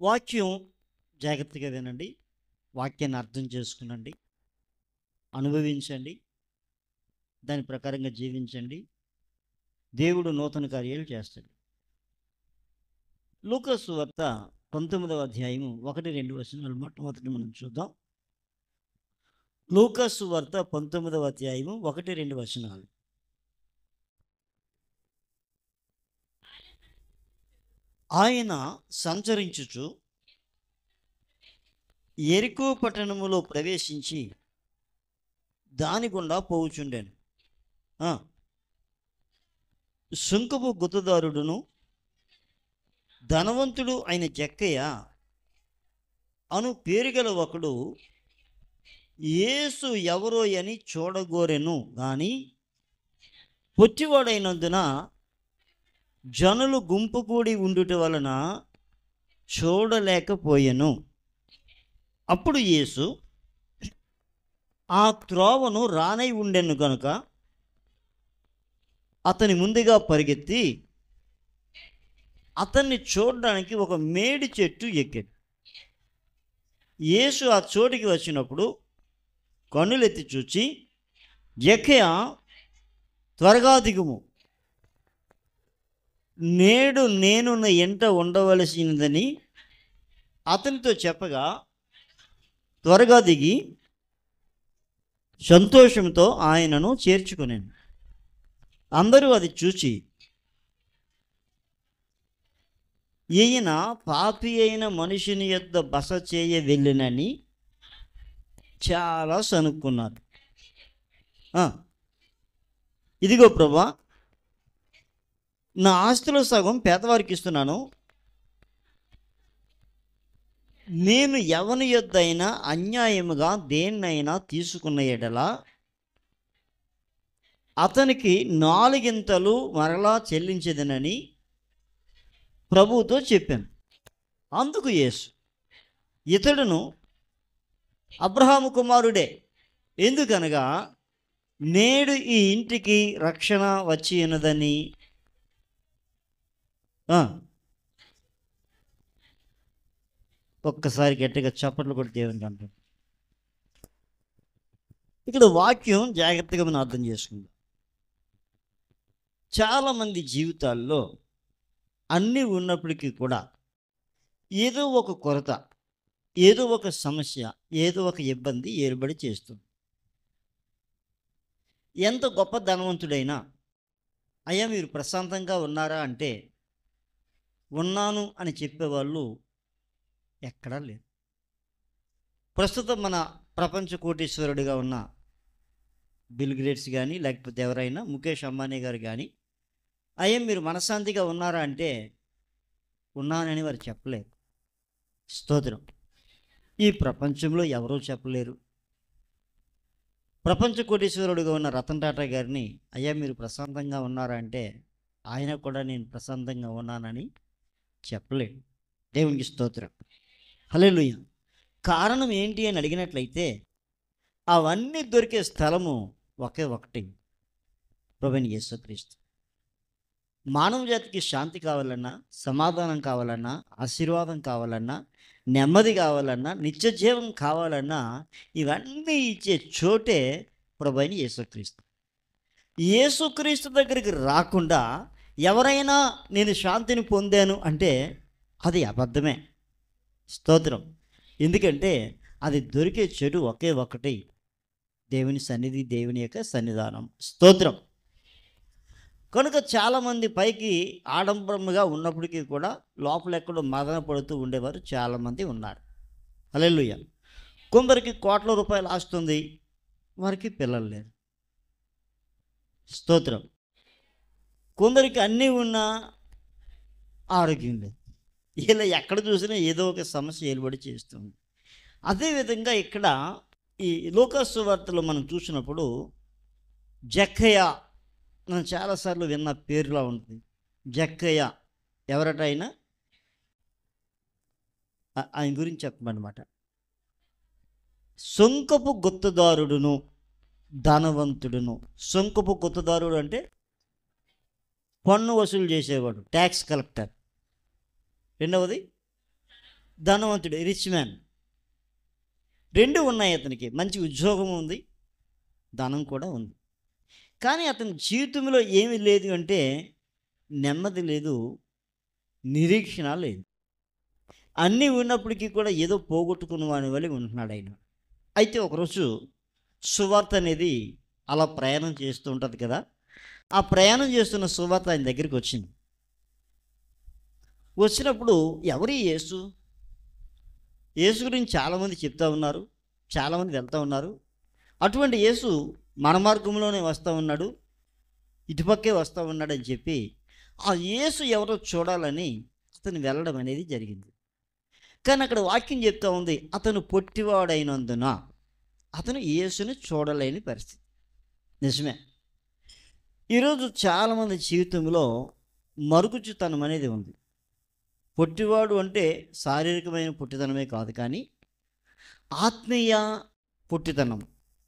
వాక్యం జాగ్రత్తగా వినండి. వాక్యాన్ని అర్థం చేసుకునండి, అనుభవించండి, దాని ప్రకారంగా జీవించండి. దేవుడు నూతన కార్యాలు చేస్తాడు. లూకా సువార్త 19వ అధ్యాయము 1-2 వచనాలు మొట్టమొదటి మనం చూద్దాం. లూకా సువార్త 19వ అధ్యాయము 1-2 వచనాలు. ఆయన సంచరించుచు యెరికో పట్టణములో ప్రవేశించి దాని గుండా పోవుచుండెను. సుంకపు గుత్తదారుడును ధనవంతుడు అయిన జక్కయ్య అను పేరుగల ఒకడు యేసు ఎవరో అని చూడగోరెను గాని పొట్టివాడైనందున జనులు గుంపు కూడి ఉండుట వలన చూడలేకపోయెను. అప్పుడు యేసు ఆ త్రోవను రానై ఉండెను కనుక అతని ముందుగా పరిగెత్తి అతన్ని చూడడానికి ఒక మేడి చెట్టు ఎక్కాడు. యేసు ఆ చోటికి వచ్చినప్పుడు కన్నులెత్తి చూచి, జక్కయ్య, త్వరగా దిగుము, నేడు నేను నా ఎంట ఉండవలసినదని అతనితో చెప్పగా త్వరగా దిగి సంతోషంతో ఆయనను చేర్చుకునేను. అందరూ అది చూచి, ఈయన పాపి అయిన మనుషుని యొద్ద బస చేయ వెళ్ళినని చాలా సనుక్కున్నారు. ఇదిగో ప్రభువా, నా ఆస్తిలో సగం పేదవారికి ఇస్తున్నాను. నేను ఎవని యొద్దైనా అన్యాయముగా దేన్నైనా తీసుకున్న ఎడల అతనికి 4 మరలా చెల్లించదనని ప్రభువుతో చెప్పాను. అందుకు యేసు, ఇతడును అబ్రహాము కుమారుడే, ఎందుకనగా నేడు ఈ ఇంటికి రక్షణ వచ్చి ఉన్నదని. ఒక్కసారి గట్టిగా చప్పట్లు కొట్టి దేవునికి అంటారు. ఇక్కడ వాక్యం జాగ్రత్తగా మనం అర్థం చేసుకుందాం. చాలామంది జీవితాల్లో అన్నీ ఉన్నప్పటికీ కూడా ఏదో ఒక కొరత, ఏదో ఒక సమస్య, ఏదో ఒక ఇబ్బంది ఏర్పడి చేస్తుంది. ఎంత గొప్ప ధనవంతుడైనా, అయ్యా మీరు ప్రశాంతంగా ఉన్నారా అంటే ఉన్నాను అని చెప్పేవాళ్ళు ఎక్కడా లేరు. ప్రస్తుతం మన ప్రపంచ కోటీశ్వరుడిగా ఉన్న బిల్ గేట్స్ కానీ, లేకపోతే ఎవరైనా ముఖేష్ అంబానీ గారు కానీ, అయ్యా మీరు మనశ్శాంతిగా ఉన్నారా అంటే ఉన్నానని వారు చెప్పలేరు. స్తోత్రం. ఈ ప్రపంచంలో ఎవరూ చెప్పలేరు. ప్రపంచ కోటీశ్వరుడిగా ఉన్న రతన్ టాటా గారిని అయ్యా మీరు ప్రశాంతంగా ఉన్నారా అంటే ఆయన కూడా నేను ప్రశాంతంగా ఉన్నానని చెప్పలేడు. దేవునికి స్తోత్రం. హల్లెలూయా. కారణం ఏంటి అని అడిగినట్లయితే అవన్నీ దొరికే స్థలము ఒకే ఒకటి, ప్రభువైన యేసుక్రీస్తు. మానవ జాతికి శాంతి కావాలన్నా, సమాధానం కావాలన్నా, ఆశీర్వాదం కావాలన్నా, నెమ్మది కావాలన్నా, నిత్య జీవం కావాలన్నా ఇవన్నీ ఇచ్చే చోటే ప్రభువైన యేసుక్రీస్తు. యేసుక్రీస్తు దగ్గరికి రాకుండా ఎవరైనా నేను శాంతిని పొందాను అంటే అది అబద్ధమే. స్తోత్రం. ఎందుకంటే అది దొరికే చెడు ఒకే ఒకటి, దేవుని సన్నిధి, దేవుని యొక్క సన్నిధానం. స్తోత్రం. కనుక చాలామంది పైకి ఆడంబరముగా ఉన్నప్పటికీ కూడా లోపల ఎక్కడో మదన పడుతూ ఉండేవారు చాలామంది ఉన్నారు. హల్లెలూయా. కొందరికి కోట్ల రూపాయలు ఆస్తుంది, వారికి పిల్లలు లేరు. స్తోత్రం. కొందరికి అన్నీ ఉన్నా ఆరోగ్యం లేదు. ఇలా ఎక్కడ చూసినా ఏదో ఒక సమస్య ఏర్పడి చేస్తుంది. అదేవిధంగా ఇక్కడ ఈ లూకా సువార్తలో మనం చూసినప్పుడు జక్కయ్య, మనం చాలాసార్లు విన్న పేరులా ఉంటుంది. జక్కయ్య ఎవరట? ఆయన గురించి చెప్పమన్నమాట. సుంకపు గుత్తదారుడును ధనవంతుడును. సుంకపు గుత్తదారుడు అంటే పన్ను వసూలు చేసేవాడు, ట్యాక్స్ కలెక్టర్. రెండవది ధనవంతుడు, రిచ్ మ్యాన్. రెండు ఉన్నాయి అతనికి. మంచి ఉద్యోగం ఉంది, ధనం కూడా ఉంది. కానీ అతని జీవితంలో ఏమీ లేదు అంటే నెమ్మది లేదు, నిరీక్షణ లేదు. అన్నీ ఉన్నప్పటికీ కూడా ఏదో పోగొట్టుకున్న వాని వల్ల ఉంటున్నాడు ఆయన. అయితే ఒకరోజు సువార్త అనేది అలా ప్రయాణం చేస్తూ ఉంటుంది కదా. ఆ ప్రయాణం చేస్తున్న సువార్త ఆయన దగ్గరికి వచ్చింది. వచ్చినప్పుడు ఎవరి యేసు? యేసు గురించి చాలామంది చెప్తా ఉన్నారు, చాలామంది వెళ్తూ ఉన్నారు. అటువంటి యేసు మన మార్గంలోనే వస్తూ ఉన్నాడు, ఇటుపక్కే వస్తూ ఉన్నాడు అని చెప్పి ఆ యేసు ఎవరో చూడాలని అతను వెళ్ళడం అనేది జరిగింది. కానీ అక్కడ వాక్యం చెప్తా ఉంది, అతను పొట్టివాడైనందున అతను యేసుని చూడలేని పరిస్థితి. నిజమే. ఈరోజు చాలామంది జీవితంలో మరుగుజ్జుతనం అనేది ఉంది. పొట్టివాడు అంటే శారీరకమైన పొట్టితనమే కాదు, కానీ ఆత్మీయ పొట్టితనం,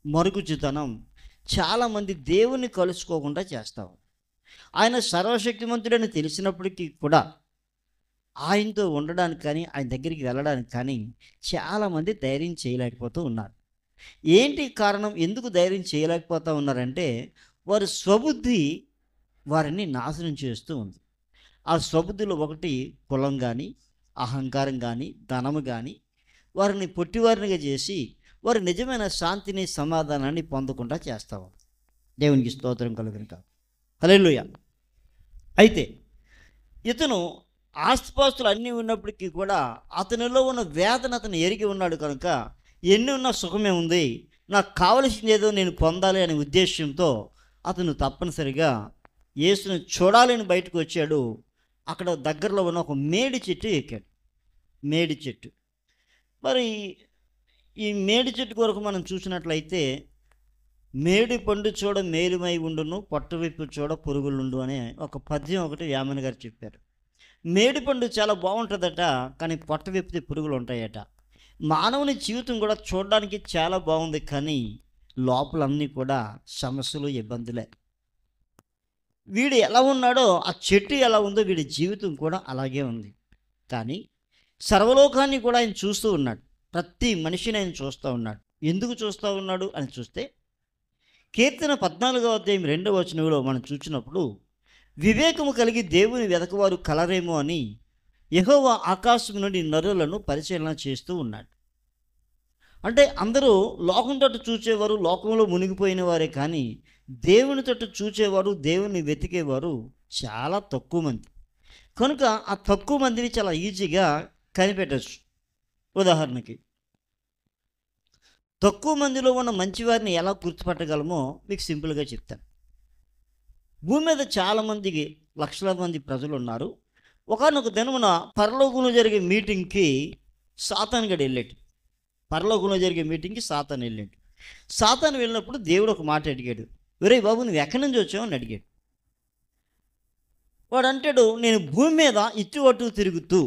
మరుగుజ్జుతనం చాలామంది దేవుణ్ణి కలుసుకోకుండా చేస్తాం. ఆయన సర్వశక్తిమంతుడని తెలిసినప్పటికీ కూడా ఆయనతో ఉండడానికి కానీ ఆయన దగ్గరికి వెళ్ళడానికి కానీ చాలామంది ధైర్యం చేయలేకపోతూ ఉన్నారు. ఏంటి కారణం? ఎందుకు ధైర్యం చేయలేకపోతూ ఉన్నారంటే వారి స్వబుద్ధి వారిని నాశనం చేస్తూ ఉంది. ఆ స్వబుద్ధిలో ఒకటి కులం కానీ, అహంకారం కానీ, ధనము కానీ వారిని పొట్టివారినిగా చేసి వారు నిజమైన శాంతిని, సమాధానాన్ని పొందకుండా చేస్తాము. దేవునికి స్తోత్రం కలుగును కాక. హల్లెలూయా. అయితే ఇతను ఆస్తిపాస్తులు అన్నీ ఉన్నప్పటికీ కూడా అతనిలో ఉన్న వేదన అతను ఎరిగి ఉన్నాడు కనుక ఎన్ని ఉన్నా సుఖమే ఉంది, నాకు కావలసింది ఏదో నేను పొందాలి అనే ఉద్దేశంతో అతను తప్పనిసరిగా యేసుని చూడాలని బయటకు వచ్చాడు. అక్కడ దగ్గరలో ఉన్న ఒక మేడి చెట్టు ఎక్కాడు. మేడి చెట్టు. మరి ఈ మేడి చెట్టు కొరకు మనం చూసినట్లయితే మేడి పండు చూడ మేలుమై ఉండును, పొట్ట విప్పు చూడ పురుగులుండు అనే ఒక పద్యం ఒకటి వేమన గారు చెప్పారు. మేడి పండు చాలా బాగుంటుందట, కానీ పొట్ట విప్పితే పురుగులు ఉంటాయట. మానవుని జీవితం కూడా చూడడానికి చాలా బాగుంది, కానీ లోపలన్నీ కూడా సమస్యలు, ఇబ్బందులే. వీడు ఎలా ఉన్నాడో ఆ చెట్టు ఎలా ఉందో వీడి జీవితం కూడా అలాగే ఉంది. కానీ సర్వలోకాన్ని కూడా ఆయన చూస్తూ ఉన్నాడు. ప్రతి మనిషిని ఆయన చూస్తూ ఉన్నాడు. ఎందుకు చూస్తూ ఉన్నాడు అని చూస్తే కీర్తన 14వ అధ్యాయం 2వ వచనంలో మనం చూసినప్పుడు వివేకము కలిగి దేవుని వెదకవారు కలరేమో అని యెహోవా ఆకాశం నుండి నరులను పరిశీలన చేస్తూ ఉన్నాడు. అంటే అందరూ లోకం తట్టు చూచేవారు, లోకంలో మునిగిపోయిన వారే, కానీ దేవుని తట్టు చూచేవారు, దేవుని వెతికేవారు చాలా తక్కువ మంది. కనుక ఆ తక్కువ మందిని చాలా ఈజీగా కనిపెట్టచ్చు. ఉదాహరణకి తక్కువ మందిలో ఉన్న మంచివారిని ఎలా గుర్తుపట్టగలమో మీకు సింపుల్గా చెప్తాను. భూమి మీద చాలామందికి లక్షల మంది ప్రజలు ఉన్నారు. ఒకానొక దినమున పరలోకంలో జరిగే మీటింగ్కి సాతాను గడు వెళ్ళాడు. పరలోకంలో జరిగే మీటింగ్కి సాతాను వెళ్ళాడు. సాతాను వెళ్ళినప్పుడు దేవుడు ఒక మాట అడిగాడు, ఒరేయ్ బాబు నువ్వు ఎక్కడి నుంచి వచ్చావు అని అడిగాడు. వాడు అంటాడు, నేను భూమి మీద ఇటు అటు తిరుగుతూ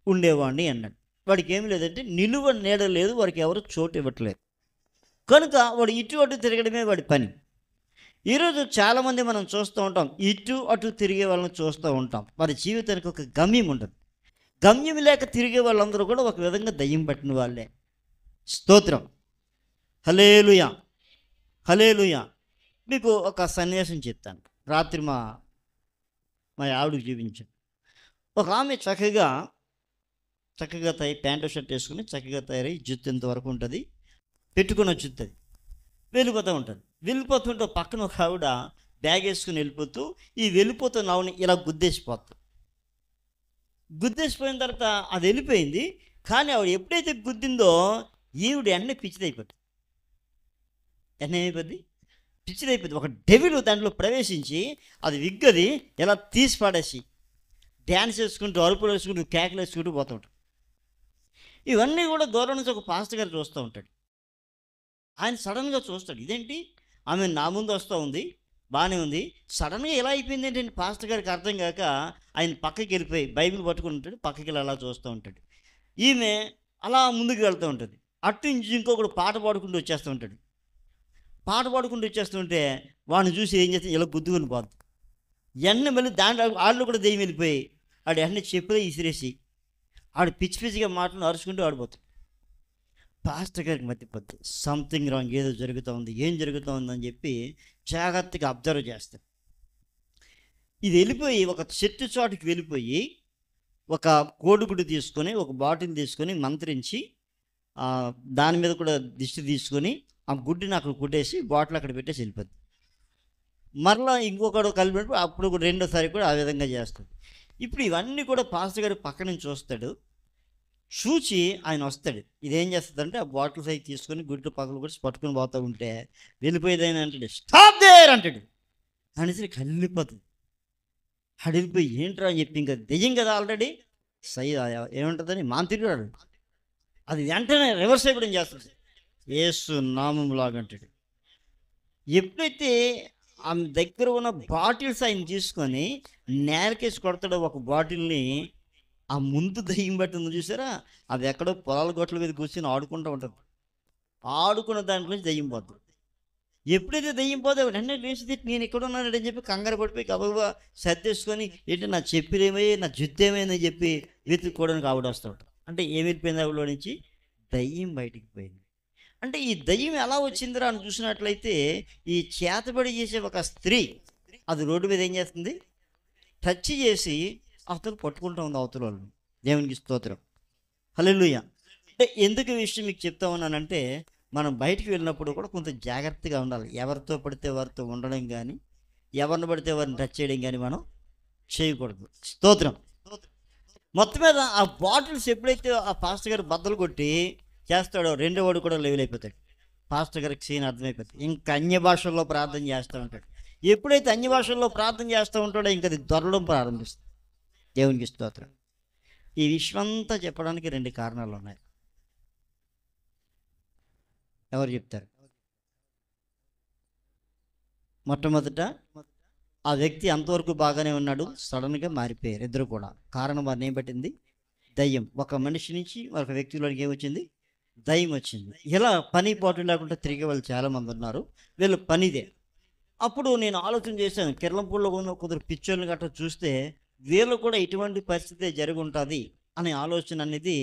ఉండేవాడిని అన్నాడు. వాడికి ఏమి లేదంటే నిలువ నీడ లేదు, వాడికి ఎవరు చోటు ఇవ్వట్లేదు. కనుక వాడు ఇటు అటు తిరగడమే వాడి పని. ఈరోజు చాలామంది మనం చూస్తూ ఉంటాం, ఇటు అటు తిరిగే వాళ్ళని చూస్తూ ఉంటాం. వారి జీవితానికి ఒక గమ్యం ఉండదు. గమ్యం లేక తిరిగే వాళ్ళందరూ కూడా ఒక విధంగా దయ్యం పట్టిన వాళ్ళే. స్తోత్రం. హల్లెలూయా, హల్లెలూయా. మీకు ఒక సన్యాసం చెప్తాను. రాత్రి మా ఆవిడకి చూపించాను. ఒక ఆమె చక్కగా ప్యాంటు షర్ట్ వేసుకుని చక్కగా తయారై, జుత్తు ఇంతవరకు ఉంటుంది, పెట్టుకున్న జుత్తు అది వెళ్ళిపోతూ ఉంటుంది. వెళ్ళిపోతుంటే పక్కన ఒక ఆవిడ బ్యాగ్ వేసుకుని వెళ్ళిపోతూ ఈ వెళ్ళిపోతున్న ఆవిడని ఇలా గుద్దేసిపోతుంది. గుద్దేసిపోయిన తర్వాత అది వెళ్ళిపోయింది. కానీ ఆవిడ ఎప్పుడైతే గుద్దిందో ఈవిడ ఎన్న పిచ్చిదైపోతుంది. ఏమైపోద్ది? పిచ్చిదైపోద్ది. ఒక డెవిల్ దాంట్లో ప్రవేశించి అది విగ్గది ఇలా తీసి పడేసి డ్యాన్స్ వేసుకుంటూ, అరుపులు వేసుకుంటూ, కేకలు వేసుకుంటూ పోతూ ఉంటాడు. ఇవన్నీ కూడా దూరం నుంచి ఒక పాస్టర్ గారు చూస్తూ ఉంటాడు. ఆయన సడన్గా చూస్తాడు, ఇదేంటి ఆమె నా ముందు వస్తూ ఉంది, బాగానే ఉంది, సడన్గా ఎలా అయిపోయింది ఏంటంటే పాస్టర్ గారికి అర్థం కాక ఆయన పక్కకి వెళ్ళిపోయి బైబిల్ పట్టుకుని ఉంటాడు, పక్కకి వెళ్ళి అలా చూస్తూ ఉంటాడు. ఈమె అలా ముందుకు వెళ్తూ ఉంటుంది. అటు నుంచి ఇంకొకడు పాట పాడుకుంటూ వచ్చేస్తూ ఉంటాడు. పాట పాడుకుంటూ వచ్చేస్తుంటే వాడిని చూసి ఏం చేస్తే ఇలా గుద్దుకొని పోద్ది. మళ్ళీ దాంట్లో వాళ్ళు కూడా దెయ్యం వెళ్ళిపోయి వాడు వెంటనే చెప్పులే ఇసిరేసి ఆడు పిచ్చి పిచ్చిగా మాటలు అరుచుకుంటూ ఆడిపోతాడు. పాస్టర్ గారికి మధ్యపోద్ది, సంథింగ్ రాంగ్, ఏదో జరుగుతూ ఉంది, ఏం జరుగుతూ ఉందని చెప్పి జాగ్రత్తగా అబ్జర్వ్ చేస్తాడు. ఇది వెళ్ళిపోయి ఒక చెట్టు చోటుకి వెళ్ళిపోయి ఒక కోడిగుడ్డు తీసుకొని ఒక బాటిల్ తీసుకొని మంత్రించి దాని మీద కూడా దిష్టి తీసుకొని ఆ గుడ్డిని అక్కడ కుట్టేసి బాటిల్ అక్కడ పెట్టేసి వెళ్ళిపోద్ది. మరలా ఇంకొకడు కలిపి అప్పుడు కూడా రెండోసారి కూడా ఆ విధంగా చేస్తాడు. ఇప్పుడు ఇవన్నీ కూడా పాస్టర్ గారి పక్క నుంచి చూస్తాడు. చూచి ఆయన వస్తాడు. ఇదేం చేస్తుందంటే ఆ బాటిల్స్ అవి తీసుకొని గుడ్డు పక్కలు కూడా పట్టుకొని పోతూ ఉంటే వెళ్ళిపోయేదైనా అంటాడు, స్టాప్ దేర్ అంటాడు. అనేసి కలిపోతుంది. అడిగిపోయి ఏంట్రా అని చెప్పి, ఇంకా దెయ్యం కదా ఆల్రెడీ, ఏముంటుందని మాంత్రికుడు అది వెంటనే రివర్స్ అయిపోవడం చేస్తుంది. యేసు నామములాగంటాడు. ఎప్పుడైతే ఆమె దగ్గర ఉన్న బాటిల్స్ ఆయన తీసుకొని నేలకేసి కొడతాడో ఒక బాటిల్ని, ఆ ముందు దయ్యం బట్టి ఉంది చూసారా, అది ఎక్కడో పొలాల గొట్ల మీద కూర్చొని ఆడుకుంటూ ఉంటుంది. ఆడుకున్న దాంట్లో నుంచి దయ్యం పోతుంది. ఎప్పుడైతే దయ్యం పోతే వెంటనే లేచి నేను ఎక్కడ ఉన్నానని చెప్పి కంగారు పడిపోయి గబగబా సర్దేసుకొని, ఏంటి నా చెప్పిరేమయ్యి, నా జుత్తు ఏమైందని చెప్పి వెతుక్కోవడానికి ఆవిడ వస్తూ ఉంటాడు. అంటే ఏమి వెళ్ళిపోయింది ఆవిడలో నుంచి? దయ్యం బయటికి పోయింది. అంటే ఈ దయ్యం ఎలా వచ్చిందిరా అని చూసినట్లయితే, ఈ చేతబడి చేసే ఒక స్త్రీ అది రోడ్డు మీద ఏం చేస్తుంది, టచ్ చేసి అవతల పట్టుకుంటూ ఉంది అవతల వాళ్ళని. దేవునికి స్తోత్రం, హల్లెలూయా. అంటే ఎందుకు ఈ విషయం మీకు చెప్తా ఉన్నానంటే, మనం బయటికి వెళ్ళినప్పుడు కూడా కొంత జాగ్రత్తగా ఉండాలి. ఎవరితో పడితే వారితో ఉండడం కానీ, ఎవరిని పడితే వారిని టచ్ చేయడం కానీ మనం చేయకూడదు. స్తోత్రం. మొత్తం మీద ఆ బాటిల్స్ ఎప్పుడైతే ఆ పాస్టర్ గారు బద్దలు కొట్టి చేస్తాడో, రెండో వాడు కూడా లెవెల్ అయిపోతాడు. పాస్టర్ గారికి సీన్ అర్థమైపోతుంది. ఇంకా అన్య భాషల్లో ప్రార్థన చేస్తూ ఉంటాడు. ఎప్పుడైతే అన్య భాషల్లో ప్రార్థన చేస్తూ ఉంటాడో ఇంకా అది దొరలడం ప్రారంభిస్తుంది. దేవునికి స్తోత్రం. ఈ విషయమంతా చెప్పడానికి 2 కారణాలు ఉన్నాయి. ఎవరు చెప్తారు? మొట్టమొదట ఆ వ్యక్తి అంతవరకు బాగానే ఉన్నాడు, సడన్గా మారిపోయారు ఇద్దరు కూడా. కారణం వారిని ఏం పట్టింది? దయ్యం. ఒక మనిషి నుంచి ఒక వ్యక్తిలోకి ఏమొచ్చింది? దయ్యం వచ్చింది. ఇలా పని పాటు లేకుండా తిరిగే వాళ్ళు చాలామంది ఉన్నారు. వీళ్ళు పనిదే. అప్పుడు నేను ఆలోచన చేశాను, కిర్లంపూడిలో ఉన్న కొందరు పిచ్చోళ్ళని గట్రా చూస్తే వీళ్ళు కూడా ఇటువంటి పరిస్థితి జరిగి ఉంటుంది అనే ఆలోచన అనేది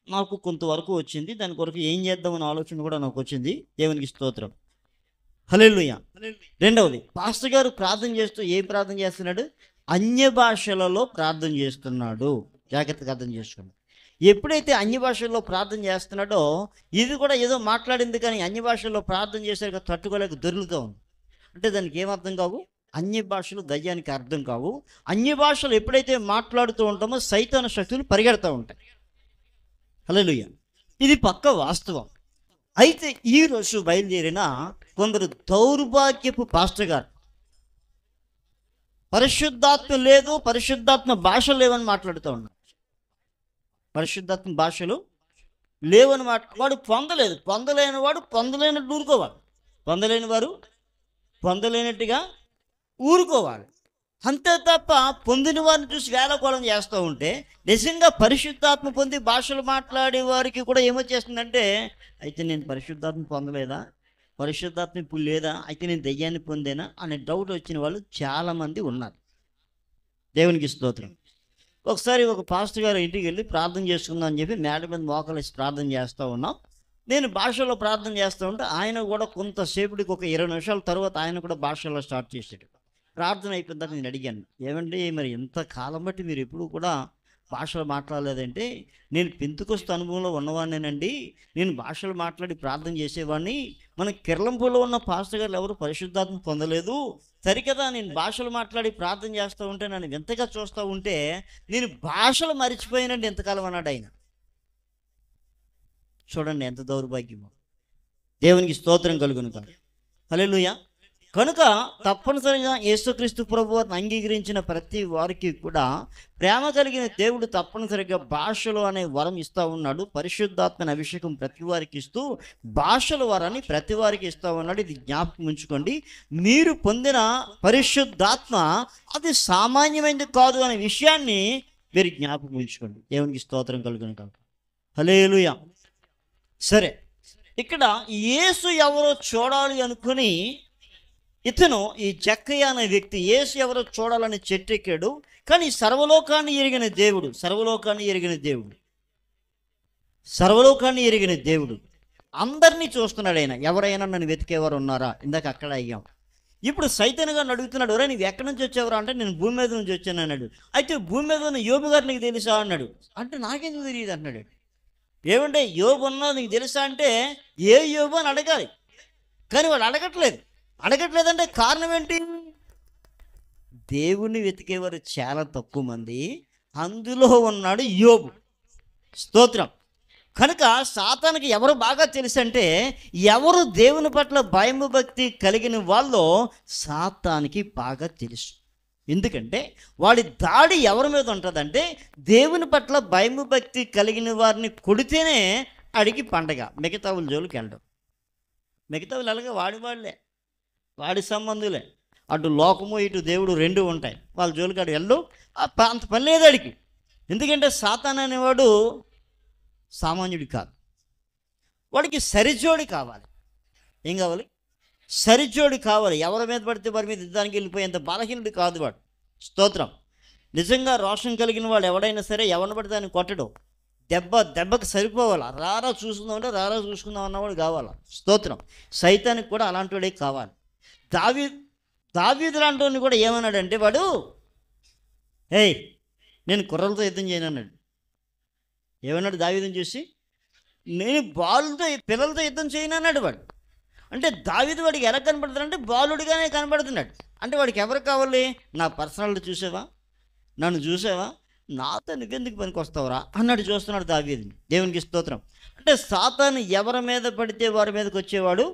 నాకు కొంతవరకు వచ్చింది. దాని కొరకు ఏం చేద్దామనే ఆలోచన కూడా నాకు వచ్చింది. దేవునికి స్తోత్రం, హల్లెలూయా. రెండవది, పాస్టర్ గారు ప్రార్థన చేస్తూ ఏం ప్రార్థన చేస్తున్నాడు? అన్య భాషలలో ప్రార్థన చేస్తున్నాడు. జాగ్రత్తగా అర్థం చేసుకోండి. ఎప్పుడైతే అన్య భాషల్లో ప్రార్థన చేస్తున్నాడో, ఇది కూడా ఏదో మాట్లాడింది కానీ అన్య భాషల్లో ప్రార్థన చేశాక తట్టుకోలేక దొరుకుతూ ఉంది. అంటే దానికి ఏమర్థం కావు? అన్య భాషలు దయ్యానికి అర్థం కావు. అన్య భాషలు ఎప్పుడైతే మాట్లాడుతూ ఉంటామో సైతాన శక్తులు పరిగెడుతూ ఉంటాయి. హల్లెలూయా. ఇది పక్క వాస్తవం. అయితే ఈరోజు బయలుదేరిన కొందరు దౌర్భాగ్యపు పాస్టర్ గారు పరిశుద్ధాత్మ లేదు, పరిశుద్ధాత్మ భాషలు లేవని మాట్లాడుతూ ఉన్నారు. పరిశుద్ధాత్మ భాషలు లేవని వాడు పొందలేదు. పొందలేని వాడు పొందలేనట్టు ఊరుకోవాలి. పొందలేని వారు పొందలేనట్టుగా ఊరుకోవాలి. అంతే తప్ప పొందిన వారిని చూసి వేళకోళం చేస్తూ ఉంటే, నిజంగా పరిశుద్ధాత్మ పొంది భాషలు మాట్లాడే వారికి కూడా ఏమొచ్చేస్తుందంటే, అయితే నేను పరిశుద్ధాత్మ పొందలేదా, పరిశుద్ధాత్మ ఇప్పుడు లేదా, అయితే నేను దయ్యాన్ని పొందేనా అనే డౌట్ వచ్చిన వాళ్ళు చాలామంది ఉన్నారు. దేవునికి స్తోత్రం. ఒకసారి ఒక పాస్టర్ గారు ఇంటికి వెళ్ళి ప్రార్థన చేసుకుందాం అని చెప్పి మేడ మీద మోకలేసి ప్రార్థన చేస్తూ ఉన్నాం. నేను భాషలో ప్రార్థన చేస్తూ ఉంటే ఆయన కూడా కొంతసేపటికి ఒక 20 నిమిషాల తర్వాత ఆయన కూడా భాషలో స్టార్ట్ చేశాడు. ప్రార్థన అయిపోయిన తర్వాత నేను అడిగాను, ఏమండి మరి ఎంతకాలం బట్టి మీరు ఎప్పుడు కూడా భాషలు మాట్లాడలేదంటే, నేను పెంతుకొస్తు అనుభవంలో ఉన్నవాడినేనండి, నేను భాషలు మాట్లాడి ప్రార్థన చేసేవాడిని. మన కిర్లంపూడిలో ఉన్న పాస్టర్ గారు ఎవరు పరిశుద్ధాత్మ పొందలేదు. సరికదా నేను భాషలు మాట్లాడి ప్రార్థన చేస్తూ ఉంటే నన్ను వింతగా చూస్తూ ఉంటే నేను భాషలు మరిచిపోయానండి ఎంతకాలం అన్నాడు ఆయన. చూడండి ఎంత దౌర్భాగ్యమో. దేవునికి స్తోత్రం కలుగును కాదు. హల్లెలూయా. కనుక తప్పనిసరిగా యేసుక్రీస్తు ప్రభువుని అంగీకరించిన ప్రతి వారికి కూడా ప్రేమ కలిగిన దేవుడు తప్పనిసరిగా భాషలు అనే వరం ఇస్తూ ఉన్నాడు. పరిశుద్ధాత్మని అభిషేకం ప్రతి వారికి ఇస్తూ భాషల వరాన్ని ప్రతి వారికి ఇస్తూ ఉన్నాడు. ఇది జ్ఞాపకం ఉంచుకోండి. మీరు పొందిన పరిశుద్ధాత్మ అది సామాన్యమైనది కాదు అనే విషయాన్ని మీరు జ్ఞాపకం ఉంచుకోండి. దేవునికి స్తోత్రం కలుగును కాక. హల్లెలూయా. సరే, ఇక్కడ యేసు ఎవరో చూడాలి అనుకుని ఇతను ఈ జక్కయ్య అనే వ్యక్తి యేసు ఎవరో చూడాలని చెట్టెక్కాడు. కానీ సర్వలోకాన్ని ఎరిగిన దేవుడు, సర్వలోకాన్ని ఎరిగిన దేవుడు సర్వలోకాన్ని ఎరిగిన దేవుడు అందరినీ చూస్తున్నాడు. ఆయన ఎవరైనా నన్ను వెతికేవారు ఉన్నారా? ఇందాక అక్కడ అయ్యాం. ఇప్పుడు సైతాను గారిని అడుగుతున్నాడు, ఒరే నువ్వు ఎక్కడి నుంచి వచ్చావురా అంటే నేను భూమి మీద నుంచి వచ్చాను అన్నాడు. అయితే భూమి మీద ఉన్న యోబు గారు నీకు తెలుసా అన్నాడు. అంటే నాకెందుకు తెలియదు అన్నాడు. ఏమంటే యోబు ఉన్నా నీకు తెలుసా అంటే ఏ యోబు అని అడగాలి, కానీ వాడు అడగట్లేదంటే కారణం ఏంటి? దేవుణ్ణి వెతికేవారు చాలా తక్కువ మంది, అందులో ఉన్నాడు యోబు. స్తోత్రం. కనుక సాతానికి ఎవరు బాగా తెలుసు అంటే ఎవరు దేవుని పట్ల భయము భక్తి కలిగిన వాళ్ళో సాతానికి బాగా తెలుసు. ఎందుకంటే వాడి దాడి ఎవరి మీద ఉంటుందంటే దేవుని పట్ల భయము భక్తి కలిగిన వారిని కొడితేనే అడిగి పండగ. మిగతా వాళ్ళ జోలికి వెళ్ళడం, మిగతా వాళ్ళు అలాగే వాడి సంబంధులే. అటు లోకము ఇటు దేవుడు రెండు ఉంటాయి. వాళ్ళ జోలికి అడు వెళ్ళడం అంత పని లేదు అడిగి. ఎందుకంటే సాతాన్ అనేవాడు సామాన్యుడి కాదు, వాడికి సరిజోడి కావాలి. ఏం కావాలి? సరిజోడి కావాలి. ఎవరి మీద పడితే వారి మీద యుద్ధానికి వెళ్ళిపోయేంత బలహీనుడు కాదు వాడు. స్తోత్రం. నిజంగా రోషం కలిగిన వాడు ఎవడైనా సరే ఎవరిని పడితే దాన్ని కొట్టడం, దెబ్బకి సరిపోవాలి. రారా చూసుకుందామంటే రారా చూసుకుందాం అన్నవాడు కావాలి. స్తోత్రం. సైతానికి కూడా అలాంటి వాడే కావాలి. దావీదు లాంటి వాడిని కూడా ఏమన్నాడంటే వాడు, ఏయ్ నేను కుర్రలతో యుద్ధం చేయను అన్నాడు. ఏమన్నాడు దావీదుని చూసి? నేను పిల్లలతో యుద్ధం చేయను అన్నాడు వాడు. అంటే దావీదు వాడికి ఎలా కనపడుతున్నాడంటే బాలుడిగానే కనపడుతున్నాడు. అంటే వాడికి ఎవరు కావాలి? నా పర్సనాలిటీ చూసావా, నన్ను చూసావా, నాతో నువ్వెందుకు పనికి వస్తావురా అన్నాడు చూస్తున్నాడు దావీదుని. దేవునికి స్తోత్రం. అంటే సాతాను ఎవరి మీద పడితే వారి మీదకి వచ్చేవాడు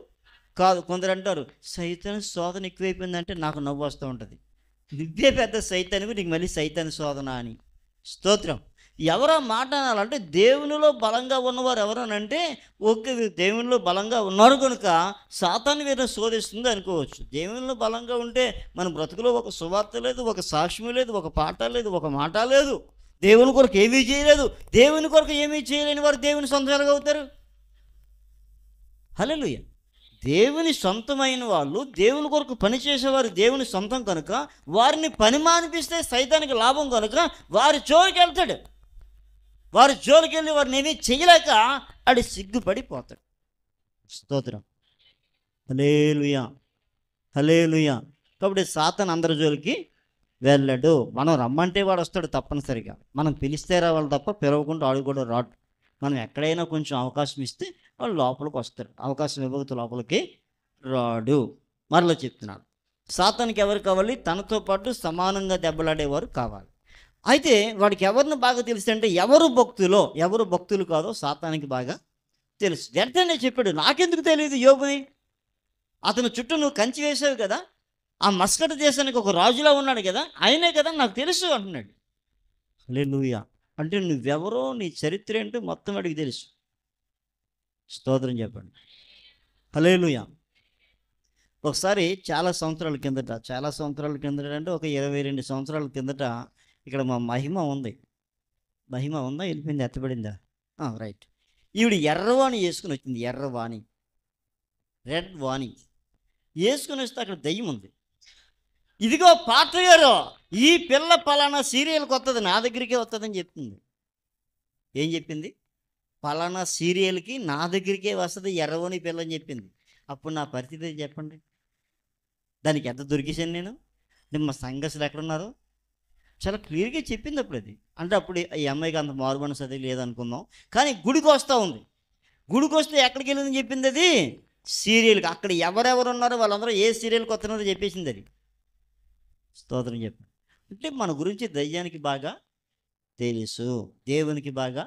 కాదు. కొందరు అంటారు సైతాను శోధన ఎక్కువైపోయిందంటే నాకు నవ్వు వస్తూ ఉంటుంది. నువ్వే పెద్ద సైతానికి, నీకు మళ్ళీ సైతాను శోధన అని. స్తోత్రం. ఎవరో మాట అనాలంటే దేవునిలో బలంగా ఉన్నవారు ఎవరనంటే ఓకే దేవునిలో బలంగా ఉన్నారు కనుక సాతాను వీరిని శోధిస్తుంది అనుకోవచ్చు. దేవునిలో బలంగా ఉంటే మన బ్రతుకులో ఒక సువార్త లేదు, ఒక సాక్ష్యం లేదు, ఒక పాట లేదు, ఒక మాట లేదు. దేవుని కొరకు ఏమీ చేయలేదు. దేవుని కొరకు ఏమీ చేయలేని వారు దేవుని సొంతం అవుతారు. హల్లెలూయా. దేవుని సొంతమైన వాళ్ళు, దేవుని కొరకు పనిచేసేవారు దేవుని సొంతం కనుక వారిని పని మానిపిస్తే సైతానికి లాభం కనుక వారి జోలికి వెళ్తాడు. వారి జోలికి వెళ్ళి వారిని ఏమీ చేయలేక అది సిగ్గుపడిపోతాడు. స్తోత్రం. హల్లెలూయా, హల్లెలూయా. కాబట్టి సాతాను అందరి జోలికి వెళ్ళడు. మనం రమ్మంటే వాడు వస్తాడు తప్పనిసరిగా. మనం పిలిస్తే రావాలి తప్ప పిలవకుండా వాడు కూడా రాడు. మనం ఎక్కడైనా కొంచెం అవకాశం ఇస్తే వాళ్ళు లోపలికి వస్తారు. అవకాశం ఇవ్వకపోతే లోపలికి రాడు. మరలా చెప్తున్నాడు, సాతానికి ఎవరు కావాలి? తనతో పాటు సమానంగా దెబ్బలాడేవారు కావాలి. అయితే వాడికి ఎవరిని బాగా తెలుసు అంటే ఎవరు భక్తులు కాదో సాతానికి బాగా తెలుసు. వెంటనే చెప్పాడు, నాకెందుకు తెలియదు యోబుని? అతని చుట్టూ నువ్వు కంచి వేసావు కదా, ఆ మస్కట్ దేశానికి ఒక రాజులా ఉన్నాడు కదా, ఆయనే కదా నాకు తెలుసు అంటున్నాడు. హల్లెలూయా. అంటే నువ్వెవరో, నీ చరిత్ర ఏంటో మొత్తం వాడికి తెలుసు. స్తోత్రం చెప్పండి. హల్లెలూయా. ఒకసారి చాలా సంవత్సరాల కిందట అంటే ఒక 22 సంవత్సరాల కిందట ఇక్కడ మా మహిమ ఉందా, వెళ్ళిపోయింది, ఎత్తబడిందా? రైట్. ఈవిడ ఎర్రవాణి వేసుకుని వచ్చింది. ఎర్రవాణి, రెడ్ వాణి వేసుకుని వస్తే అక్కడ దయ్యం ఉంది. ఇదిగో పాస్టర్ గారు, ఈ పిల్ల పలానా సీరియల్కి వస్తుంది, నా దగ్గరికే వస్తుందని చెప్తుంది. ఏం చెప్పింది? పలానా సీరియల్కి నా దగ్గరికే వస్తుంది ఎర్రవని పిల్ల అని చెప్పింది. అప్పుడు నా పరిస్థితి చెప్పండి. దానికి ఎంత దొరికేసాను నేను? మా సంఘస్సులు ఎక్కడున్నారు? చాలా క్లియర్గా చెప్పింది అప్పుడు అది. అంటే అప్పుడు ఈ అమ్మాయికి అంత మారుమనసు అది లేదనుకుందాం, కానీ గుడికి వస్తూ ఉంది. గుడికి వస్తే ఎక్కడికి వెళ్ళిందని చెప్పింది అది? సీరియల్కి. అక్కడ ఎవరెవరు ఉన్నారో వాళ్ళందరూ ఏ సీరియల్కి వస్తున్నారో చెప్పేసింది అది. స్తోత్రం చెప్పండి. అంటే మన గురించి దయ్యానికి బాగా తెలుసు, దేవునికి బాగా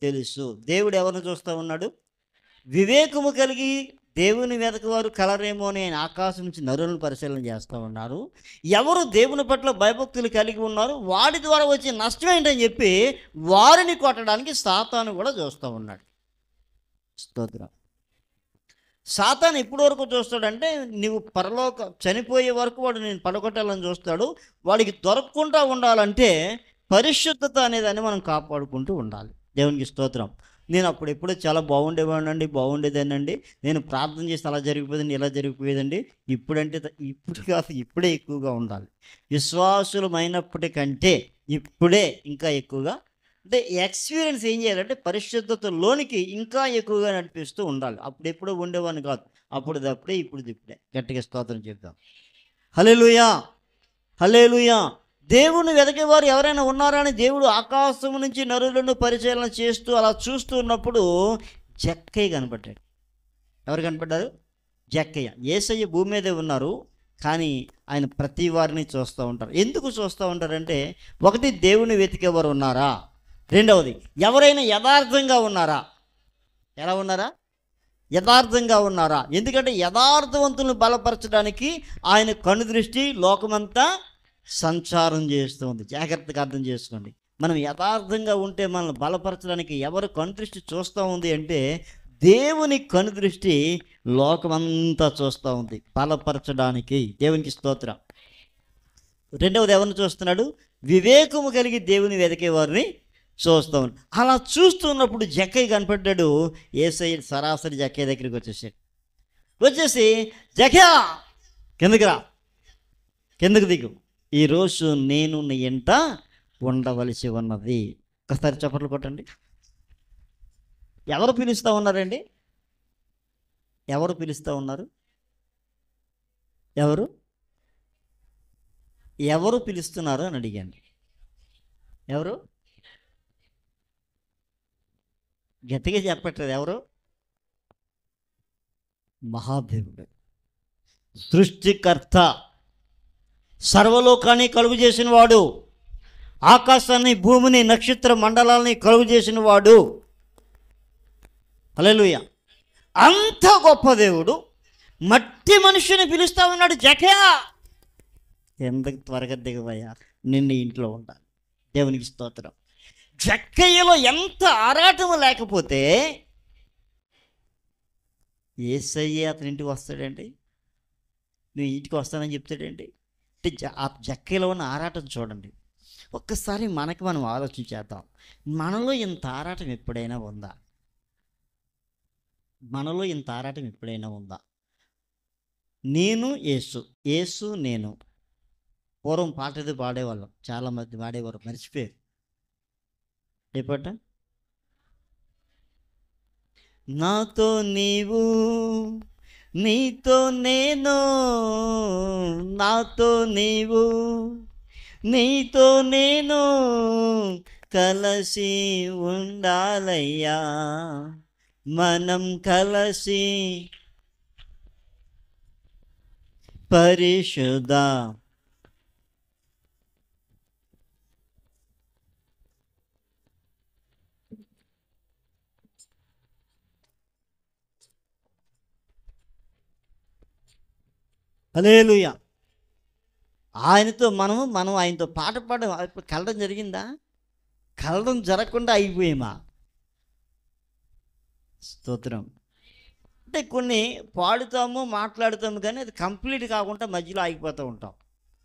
తెలుసు. దేవుడు ఎవరిని చూస్తూ ఉన్నాడు? వివేకము కలిగి దేవుని వెతకు వారు కలరేమో అని ఆయన ఆకాశం నుంచి నరులను పరిశీలన చేస్తూ ఉన్నారు. ఎవరు దేవుని పట్ల భయభక్తులు కలిగి ఉన్నారు, వాడి ద్వారా వచ్చే నష్టం ఏంటని చెప్పి వారిని కొట్టడానికి సాతాను కూడా చూస్తూ ఉన్నాడు. స్తోత్రం. సాతాను ఎప్పటి వరకు చూస్తాడంటే నువ్వు చనిపోయే వరకు వాడు నేను పడగొట్టాలని చూస్తాడు. వాడికి దొరకకుండా ఉండాలంటే పరిశుద్ధత అనేదాన్ని మనం కాపాడుకుంటూ ఉండాలి. దేవునికి స్తోత్రం. నేను అప్పుడు ఎప్పుడో చాలా బాగుండేదానండి. నేను ప్రార్థన చేసి అలా జరిగిపోయిందండి, ఇలా జరిగిపోయేదండి. ఇప్పుడు కాదు, ఇప్పుడే ఎక్కువగా ఉండాలి. విశ్వాసులమైనప్పటికంటే ఇప్పుడే ఇంకా ఎక్కువగా అంటే ఎక్స్పీరియన్స్ ఏం చేయాలంటే పరిశుద్ధతలోనికి ఇంకా ఎక్కువగా నడిపిస్తూ ఉండాలి. అప్పుడు ఎప్పుడో ఉండేవాడిని కాదు, అప్పుడు తప్పుడే ఇప్పుడు ఇప్పుడే. గట్టిగా స్తోత్రం చెప్దాం. హల్లెలూయా, హల్లెలూయా. దేవుని వెతికేవారు ఎవరైనా ఉన్నారా అని దేవుడు ఆకాశం నుంచి నరులను పరిశీలన చేస్తూ అలా చూస్తూ ఉన్నప్పుడు జక్కయ్య కనపడ్డాడు. ఎవరు కనపడ్డారు? జక్కయ్య. యేసయ్య భూమి మీదే ఉన్నారు, కానీ ఆయన ప్రతి వారిని చూస్తూ ఉంటారు. ఎందుకు చూస్తూ ఉంటారంటే, ఒకటి దేవుని వెతికేవారు ఉన్నారా, రెండవది ఎవరైనా యథార్థంగా ఉన్నారా. ఎలా ఉన్నారా? యథార్థంగా ఉన్నారా. ఎందుకంటే యథార్థవంతులను బలపరచడానికి ఆయన కనుదృష్టి లోకమంతా సంచారం చేస్తుంది. జాగ్రత్తగా అర్థం చేసుకోండి. మనం యథార్థంగా ఉంటే మనల్ని బలపరచడానికి ఎవరు కనుదృష్టి చూస్తూ ఉంది అంటే, దేవుని కనుదృష్టి లోకమంతా చూస్తూ ఉంది బలపరచడానికి. దేవునికి స్తోత్రం. రెండవది ఎవరిని చూస్తున్నాడు? వివేకము కలిగి దేవుని వెతికే వారిని చూస్తూ ఉన్నాడు. అలా చూస్తున్నప్పుడు జక్కయ్య కనపడ్డాడు. యేసయ్య సరాసరి జక్కయ్య దగ్గరికి వచ్చేసి జక్కయ్య కిందకి రా, కిందకు దిగు, ఈరోజు నేను నీ ఎంట ఉండవలసి ఉన్నది. ఒకసారి చప్పట్లు కొట్టండి. ఎవరు పిలుస్తూ ఉన్నారండి? ఎవరు పిలుస్తూ ఉన్నారు? ఎవరు పిలుస్తున్నారు అని అడిగాను. ఎవరు? గట్టిగా చెప్పట్లేదు. ఎవరు? మహాదేవుడు, సృష్టికర్త, సర్వలోకాన్ని కలుగు చేసిన వాడు, ఆకాశాన్ని భూమిని నక్షత్ర మండలాన్ని కలుగు చేసిన వాడు. హల్లెలూయా. అంత గొప్ప దేవుడు మట్టి మనుషుని పిలుస్తా ఉన్నాడు. జక్కయ్య ఎందుకు త్వరగా దిగవయ్యా, నిన్ను ఇంట్లో ఉండాలి. దేవునికి స్తోత్రం. జక్కయ్యలో ఎంత ఆరాటం లేకపోతే యేసయ్య అతని ఇంటికి వస్తాడండి? నువ్వు ఇంటికి వస్తానని చెప్తాడండి? అంటే ఆ జక్కయ్యలో ఉన్న ఆరాటం చూడండి. ఒక్కసారి మనకి మనం ఆలోచించేద్దాం. మనలో ఇంత ఆరాటం ఎప్పుడైనా ఉందా? మనలో ఇంత ఆరాటం ఎప్పుడైనా ఉందా? నేను యేసు, యేసు నేను. పూర్వం పాట ఏదో పాడేవాళ్ళం, చాలామంది పాడేవారు, మర్చిపోయారు. ఏ పాట? నాతో నీవు, నీతో నేను, నాతో నీవు, నీతో నేను కలిసి ఉండాలయ్యా, మనం కలిసి పరిశుద్ధ. హల్లెలూయా. ఆయనతో మనం ఆయనతో పాట పాడడం కలడం జరిగిందా? కలడం జరగకుండా అయిపోయామా? స్తోత్రం. అంటే కొన్ని పాడుతాము, మాట్లాడుతాము, కానీ అది కంప్లీట్ కాకుండా మధ్యలో ఆగిపోతూ ఉంటాం.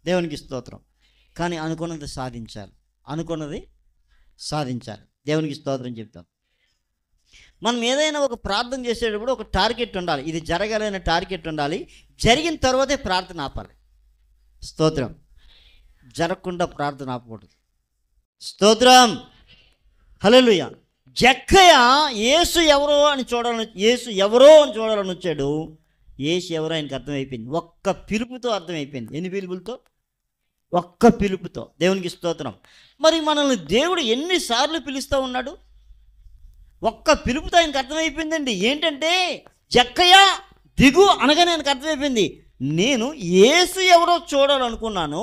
దేవునికి స్తోత్రం. కానీ అనుకున్నది సాధించాలి, అనుకున్నది సాధించాలి. దేవునికి స్తోత్రం చెప్తాం. మనం ఏదైనా ఒక ప్రార్థన చేసేటప్పుడు ఒక టార్గెట్ ఉండాలి. ఇది జరగాలనే టార్గెట్ ఉండాలి. జరిగిన తర్వాతే ప్రార్థన ఆపాలి. స్తోత్రం. జరగకుండా ప్రార్థన ఆపకూడదు. స్తోత్రం. హల్లెలూయా. జక్కయ్య యేసు ఎవరో అని చూడాలని వచ్చాడు. యేసు ఎవరో ఆయనకు అర్థమైపోయింది. ఒక్క పిలుపుతో అర్థమైపోయింది. ఎన్ని పిలుపులతో? ఒక్క పిలుపుతో. దేవునికి స్తోత్రం. మరి మనల్ని దేవుడు ఎన్నిసార్లు పిలుస్తూ ఉన్నాడు? ఒక్క పిలుపుతో ఆయనకు అర్థమైపోయిందండి. ఏంటంటే, జక్కయ్య దిగు అనగానే ఆయనకు అర్థమైపోయింది, నేను యేసు ఎవరో చూడాలనుకున్నాను,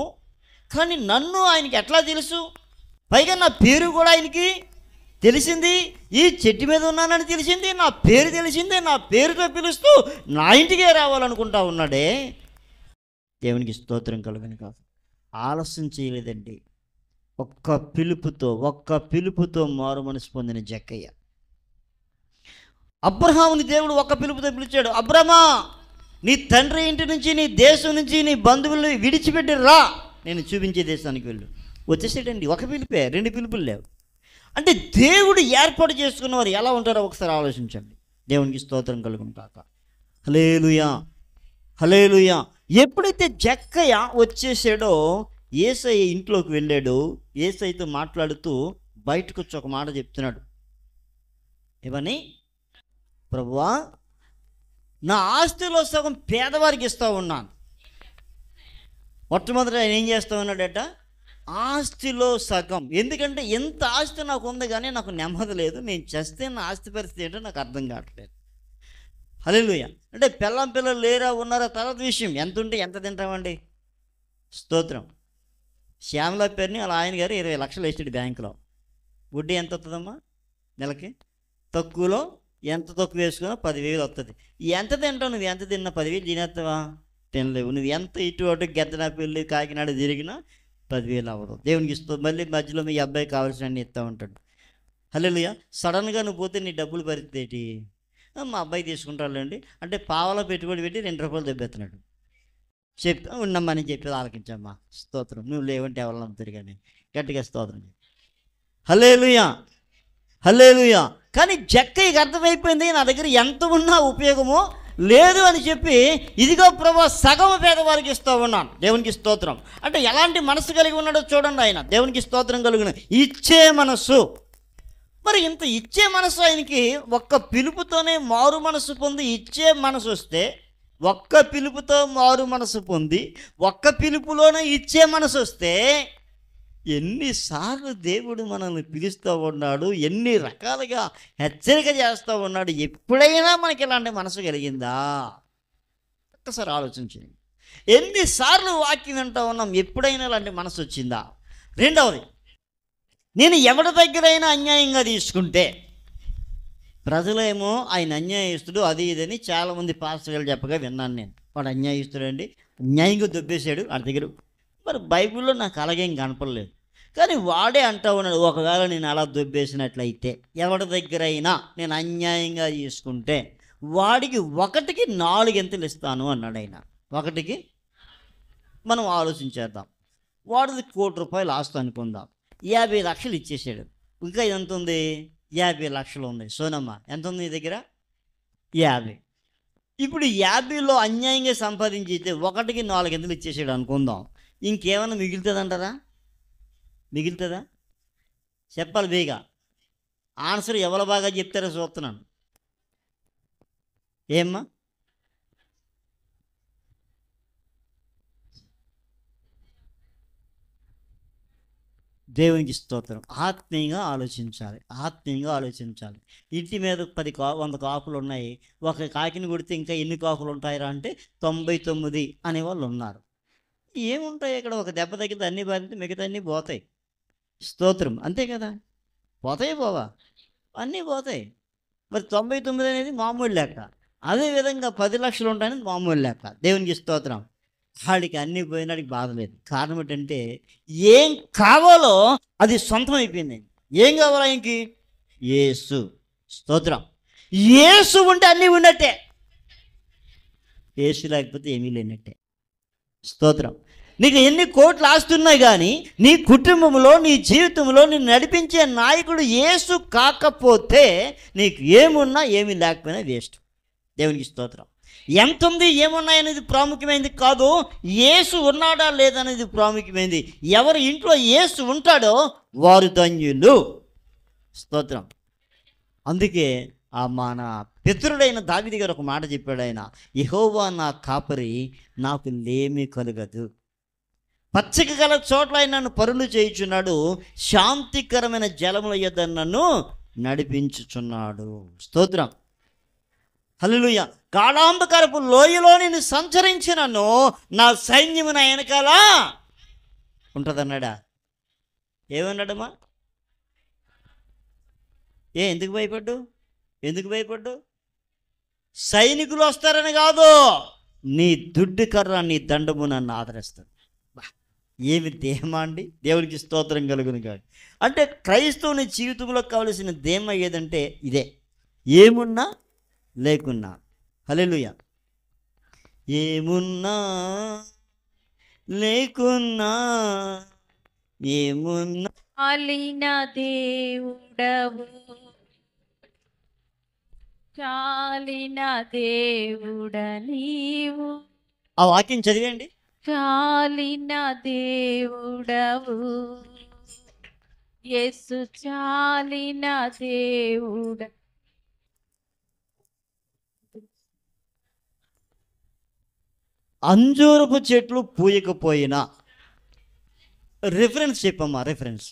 కానీ నన్ను ఆయనకి ఎట్లా తెలుసు? పైగా నా పేరు కూడా ఆయనకి తెలిసింది. ఈ చెట్టు మీద ఉన్నానని తెలిసింది, నా పేరు తెలిసిందే, నా పేరుతో పిలుస్తూ నా ఇంటికే రావాలనుకుంటా ఉన్నాడే. దేవునికి స్తోత్రం కలుగును కాదు. ఆలస్యం చేయలేదండి. ఒక్క పిలుపుతో మారు మనసు పొందిన జక్కయ్య. అబ్రహాముని దేవుడు ఒక్క పిలుపుతో పిలిచాడు. అబ్రహమా, నీ తండ్రి ఇంటి నుంచి, నీ దేశం నుంచి, నీ బంధువుల్ని విడిచిపెట్టి రా, నేను చూపించే దేశానికి వెళ్ళు. వచ్చేసేటండి. ఒక పిలుపే, రెండు పిలుపులు లేవు. అంటే దేవుడు ఏర్పాటు చేసుకున్న వారు ఎలా ఉంటారో ఒకసారి ఆలోచించండి. దేవునికి స్తోత్రం కలుగును కాక. హల్లెలూయా, హల్లెలూయా. ఎప్పుడైతే జక్కయ్య వచ్చేసాడో యేసయ్య ఇంట్లోకి వెళ్ళాడు. యేసయ్యతో మాట్లాడుతూ బయటకు వచ్చి ఒక మాట చెప్తున్నాడు. ఏమని? ప్రభువా, నా ఆస్తిలో సగం పేదవారికి ఇస్తూ ఉన్నాను. మొట్టమొదటి ఆయన ఏం చేస్తూ ఉన్నాడట? ఆస్తిలో సగం. ఎందుకంటే ఎంత ఆస్తి నాకు ఉంది కానీ నాకు నెమ్మది లేదు, నేను చేస్తే నా ఆస్తి పరిస్థితి ఏంటో నాకు అర్థం కావట్లేదు. హల్లెలూయా. అంటే పిల్లలు లేరా ఉన్నారా తర్వాత విషయం, ఎంత ఉంటే ఎంత తింటామండి. స్తోత్రం. శ్యామల పేరుని అలా ఆయన గారు 20 లక్షలు వేసాడు బ్యాంకులో. వడ్డీ ఎంత వస్తుందమ్మా నెలకి? తక్కువలో ఎంత తక్కువ వేసుకున్నా 10,000 వస్తుంది. ఎంత తింటావు నువ్వు? ఎంత తిన్నా 10,000 తినేస్తావా? తినలేవు. నువ్వు ఎంత ఇటు అటు గెద్దన పెళ్ళి కాకినాడ తిరిగినా 10,000 అవ్వదు. దేవునికి ఇస్తూ మళ్ళీ మధ్యలో మీ అబ్బాయి కావాల్సినవన్నీ ఇస్తూ ఉంటాడు. హల్లెలూయా. సడన్గా నువ్వు పోతే నీ డబ్బులు పరిస్థితి ఏంటి? మా అబ్బాయి తీసుకుంటాడులేండి అంటే పావలా పెట్టుబడి పెట్టి 2 రూపాయలు దెబ్బెత్తున్నాడు. చెప్తా ఉన్నమ్మని చెప్పేది ఆలకించమ్మా. స్తోత్రం. నువ్వు లేవంటే ఎవరు నమ్ముతారు కానీ గట్టిగా స్తోత్రం. హల్లెలూయా, హల్లెలూయా. కానీ జక్కయ్యకి అర్థమైపోయింది నా దగ్గర ఎంత ఉన్నా ఉపయోగమో లేదు అని చెప్పి, ఇదిగో ప్రభా సగం పేదవారికి ఇస్తూ ఉన్నాను. దేవునికి స్తోత్రం. అంటే ఎలాంటి మనసు కలిగి ఉన్నాడో చూడండి ఆయన. దేవునికి స్తోత్రం కలిగిన ఇచ్చే మనస్సు. మరి ఇంత ఇచ్చే మనసు ఆయనకి ఒక్క పిలుపుతోనే మారు మనసు పొంది ఇచ్చే మనసు వస్తే, ఒక్క పిలుపుతో మారు మనసు పొంది ఒక్క పిలుపులోనే ఇచ్చే మనసు వస్తే, ఎన్నిసార్లు దేవుడు మనల్ని పిలుస్తూ ఉన్నాడు, ఎన్ని రకాలుగా హెచ్చరిక చేస్తూ ఉన్నాడు. ఎప్పుడైనా మనకి ఇలాంటి మనసు కలిగిందా? ఒక్కసారి ఆలోచించండి. ఎన్నిసార్లు వాక్యం వింటూ ఉన్నాం, ఎప్పుడైనా ఇలాంటి మనసు వచ్చిందా? రెండవది, నేను ఎవరి దగ్గరైనా అన్యాయంగా తీసుకుంటే, ప్రజలేమో ఆయన అన్యాయస్తుడు అది ఇదని చాలామంది పాస్టర్లు చెప్పగా విన్నాను నేను. వాడు అన్యాయస్తుడు అండి, అన్యాయంగా దొబ్బేశాడు వాడి దగ్గర. మరి బైబిల్లో నాకు అలాగేం కనపడలేదు. కానీ వాడే అంటూ ఉన్నాడు, ఒకవేళ నేను అలా దొబ్బేసినట్లయితే ఎవరి దగ్గరైనా నేను అన్యాయంగా తీసుకుంటే వాడికి 1కి 4 ఇస్తాను అన్నాడు ఆయన. 1కి మనం ఆలోచించేద్దాం. వాడిది ₹1,00,00,000 ఆస్తి అనుకుందాం. 50 లక్షలు ఇచ్చేసాడు. ఇంకా ఎంత ఉంది? 50 లక్షలు ఉంది. సోనమ్మ ఎంత ఉంది నీ దగ్గర? 50. ఇప్పుడు 50లో అన్యాయంగా సంపాదించితే 1కి 4 ఇచ్చేసాడు అనుకుందాం. ఇంకేమన్నా మిగులుతుందంటారా? మిగులుతుందా? చెప్పాలి బేగా. ఆన్సర్ ఎవరు బాగా చెప్తారో చూస్తున్నాను. ఏమ్మా? దేవునికి స్తోత్రం. ఆత్మీయంగా ఆలోచించాలి, ఆత్మీయంగా ఆలోచించాలి. ఇంటి మీద 100 కాకులు ఉన్నాయి, ఒక కాకిని కొడితే ఇంకా ఎన్ని కాకులు ఉంటాయిరా అంటే 99 అనేవాళ్ళు ఉన్నారు. ఏముంటాయి ఇక్కడ? ఒక దెబ్బ తగ్గితే అన్నీ బాధితే మిగతా అన్నీ పోతాయి. స్తోత్రం. అంతే కదా? పోతాయి పోవా? అన్నీ పోతాయి. మరి 99 అనేది మామూలు లెక్క. అదేవిధంగా 10 లక్షలు ఉంటాయని మామూలు లెక్క. దేవునికి స్తోత్రం. వాడికి అన్నీ పోయినాడికి బాధ లేదు. కారణం ఏంటంటే ఏం కావాలో అది సొంతం అయిపోయింది. ఏం కావాలా ఇంకి? యేసు. స్తోత్రం. యేసు ఉంటే అన్నీ ఉన్నట్టే, యేసు లేకపోతే ఏమీ లేనట్టే. స్తోత్రం. నీకు ఎన్ని కోట్లు ఆస్తున్నాయి కానీ నీ కుటుంబంలో నీ జీవితంలో నిన్ను నడిపించే నాయకుడు యేసు కాకపోతే నీకు ఏమున్నా ఏమీ లేకపోయినా వేస్ట్. దేవునికి స్తోత్రం. ఎంత ఉంది ఏమున్నాయనేది ప్రాముఖ్యమైనది కాదు, యేసు ఉన్నాడా లేదనేది ప్రాముఖ్యమైనది. ఎవరి ఇంట్లో యేసు ఉంటాడో వారు ధన్యులు. స్తోత్రం. అందుకే మన పితరుడైన దావీదు గారు ఒక మాట చెప్పాడు. ఆయన, యెహోవా నా కాపరి, నాకు లేమి కలుగదు. పచ్చిక గల చోట్ల ఆయన నన్ను పరులు చేయుచున్నాడు, శాంతికరమైన జలముల యొద్ద నన్ను నడిపించుచున్నాడు. స్తోత్రం. హల్లెలూయా. గాఢాంధకారపు లోయలో నేను సంచరించినను నా సైన్యము నా వెనకాల ఉంటుందన్నాడా? ఏమన్నాడమ్మా? ఎందుకు భయపడ్డు? ఎందుకు భయపడ్డు? సైనికులు వస్తారని కాదు, నీ దుడ్డు కర్ర నీ దండము నన్ను ఆదరిస్తాడు. ఏమి ధేమ అండి. దేవునికి స్తోత్రం కలుగును కాదు. అంటే క్రైస్తవుని జీవితంలో కావలసిన ధేమ ఏదంటే ఇదే, ఏమున్నా లేకున్నా. హల్లెలూయా. ఏమున్నా లేకున్నా, ఏమున్నా చాలిన దేవుడవు, చాలిన దేవుడ నీవు. ఆ వాక్యం చదివేయండి. చాలిన దేవుడవు, యేసు చాలిన దేవుడ. అంజూరపు చెట్లు పూయకపోయినా, రిఫరెన్స్ చెప్పమ్మా, రిఫరెన్స్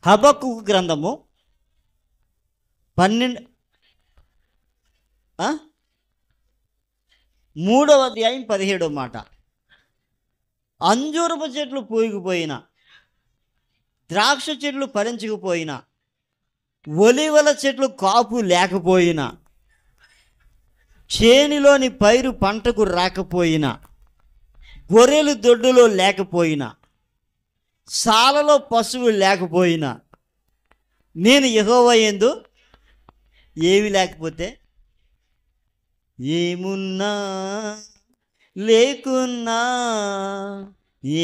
హబక్కూకు గ్రంథము 12 3వ అధ్యాయం 17వ మాట. అంజూరపు చెట్లు పూయకపోయినా, ద్రాక్ష చెట్లు ఫలించకపోయినా, ఒలివల చెట్లు కాపు లేకపోయినా, చేనిలోని పైరు పంటకు రాకపోయినా, గొర్రెలు దొడ్డులో లేకపోయినా, సాలలో పశువు లేకపోయినా, నేను యెహోవా యందు ఏమి లేకపోతే, ఏమున్నా లేకున్నా,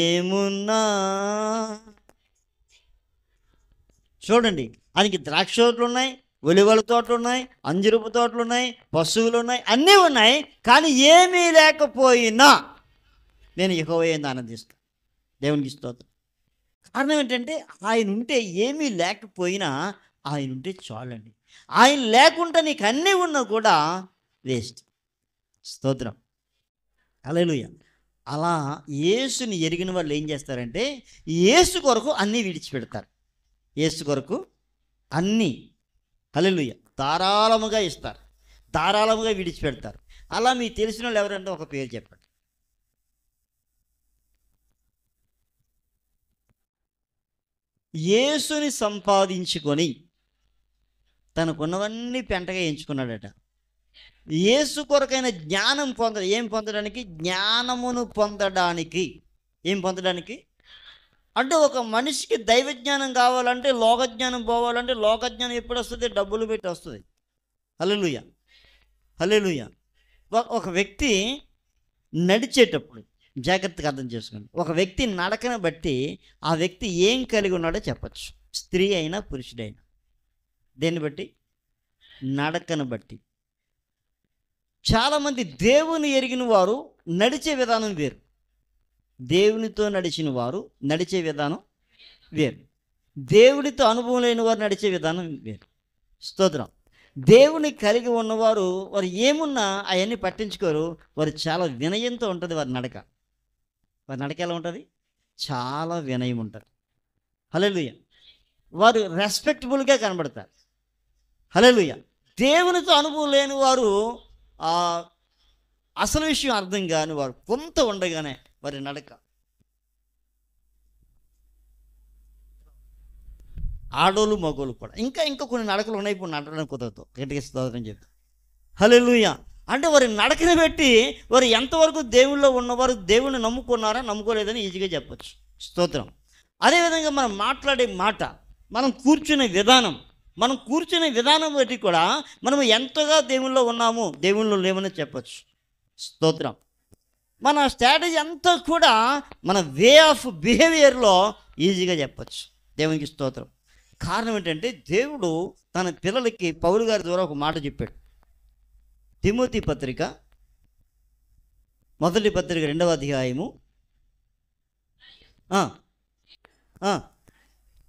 ఏమున్నా. చూడండి, ఆయనకి ద్రాక్ష తోటలు ఉన్నాయి, ఒలివల తోటలు ఉన్నాయి, అంజురపు తోటలు ఉన్నాయి, పశువులు ఉన్నాయి, అన్నీ ఉన్నాయి. కానీ ఏమీ లేకపోయినా నేను యెహోవా యందు ఆనందిస్తాను. దేవునికి స్తోత్రం. కారణం ఏంటంటే ఆయన ఉంటే ఏమీ లేకపోయినా ఆయన ఉంటే చాలండి. ఆయన లేకుండా నీకు అన్నీ ఉన్నా కూడా వేస్ట్. స్తోత్రం, హల్లెలూయా. అలా యేసుని ఎరిగిన వాళ్ళు ఏం చేస్తారంటే యేసు కొరకు అన్నీ విడిచిపెడతారు. యేసు కొరకు అన్నీ, హల్లెలూయా, ధారాళముగా ఇస్తారు, ధారాళముగా విడిచిపెడతారు. అలా మీకు తెలిసిన వాళ్ళు ఎవరంటే ఒక పేరు చెప్పండి. యేసుని సంపాదించుకొని తనకున్నవన్నీ పెంటగా ఎంచుకున్నాడట. యేసు కొరకైన జ్ఞానం ఏం పొందడానికి? జ్ఞానమును పొందడానికి. ఏం పొందడానికి అంటే ఒక మనిషికి దైవజ్ఞానం కావాలంటే, లోకజ్ఞానం పోవాలంటే, లోకజ్ఞానం ఎప్పుడు వస్తుంది? డబ్బులు పెట్టి వస్తుంది. హల్లెలూయా, హల్లెలూయా. ఒక వ్యక్తి నడిచేటప్పుడు జాగ్రత్తగా అర్థం చేసుకోండి. ఒక వ్యక్తి నడకను బట్టి ఆ వ్యక్తి ఏం కలిగి ఉన్నాడో చెప్పచ్చు. స్త్రీ అయినా పురుషుడైనా. దేన్ని బట్టి? నడకను బట్టి. చాలామంది దేవుని ఎరిగిన వారు నడిచే విధానం వేరు. దేవునితో నడిచిన వారు నడిచే విధానం వేరు. దేవునితో అనుభవం లేని వారు నడిచే విధానం వేరు. స్తోత్రం. దేవుని కలిగి ఉన్నవారు వారు ఏమున్నా అవన్నీ పట్టించుకోరు. వారు చాలా వినయంతో ఉంటుంది వారి నడక. వారి నడక ఎలా ఉంటుంది? చాలా వినయం ఉంటుంది. హల్లెలూయా. వారు రెస్పెక్టబుల్గా కనబడతారు. హల్లెలూయా. దేవునితో అనుభవం లేని వారు అసలు విషయం అర్థం కాని వారు కొంత ఉండగానే వారి నడక. ఆడోళ్ళు మగోళ్ళు కూడా ఇంకా కొన్ని నడకలు ఉన్నాయి. ఇప్పుడు నడవడానికి కుదరదు. గట్టిగా స్తోత్రం చెప్పి హల్లెలూయా. అంటే వారి నడకని బట్టి వారు ఎంతవరకు దేవుళ్ళో ఉన్నవారు దేవుని నమ్ముకున్నారా నమ్ముకోలేదని ఈజీగా చెప్పచ్చు. స్తోత్రం. అదేవిధంగా మనం మాట్లాడే మాట, మనం కూర్చునే విధానం బట్టి కూడా మనం ఎంతగా దేవుళ్ళో ఉన్నాము దేవుళ్ళో లేమని చెప్పచ్చు. స్తోత్రం. మన స్ట్రాటజీ అంతా కూడా మన వే ఆఫ్ బిహేవియర్లో ఈజీగా చెప్పచ్చు. దేవునికి స్తోత్రం. కారణం ఏంటంటే దేవుడు తన పిల్లలకి పౌలు గారి ద్వారా ఒక మాట చెప్పాడు. తిమోతి పత్రిక మొదటి పత్రిక 2వ అధ్యాయము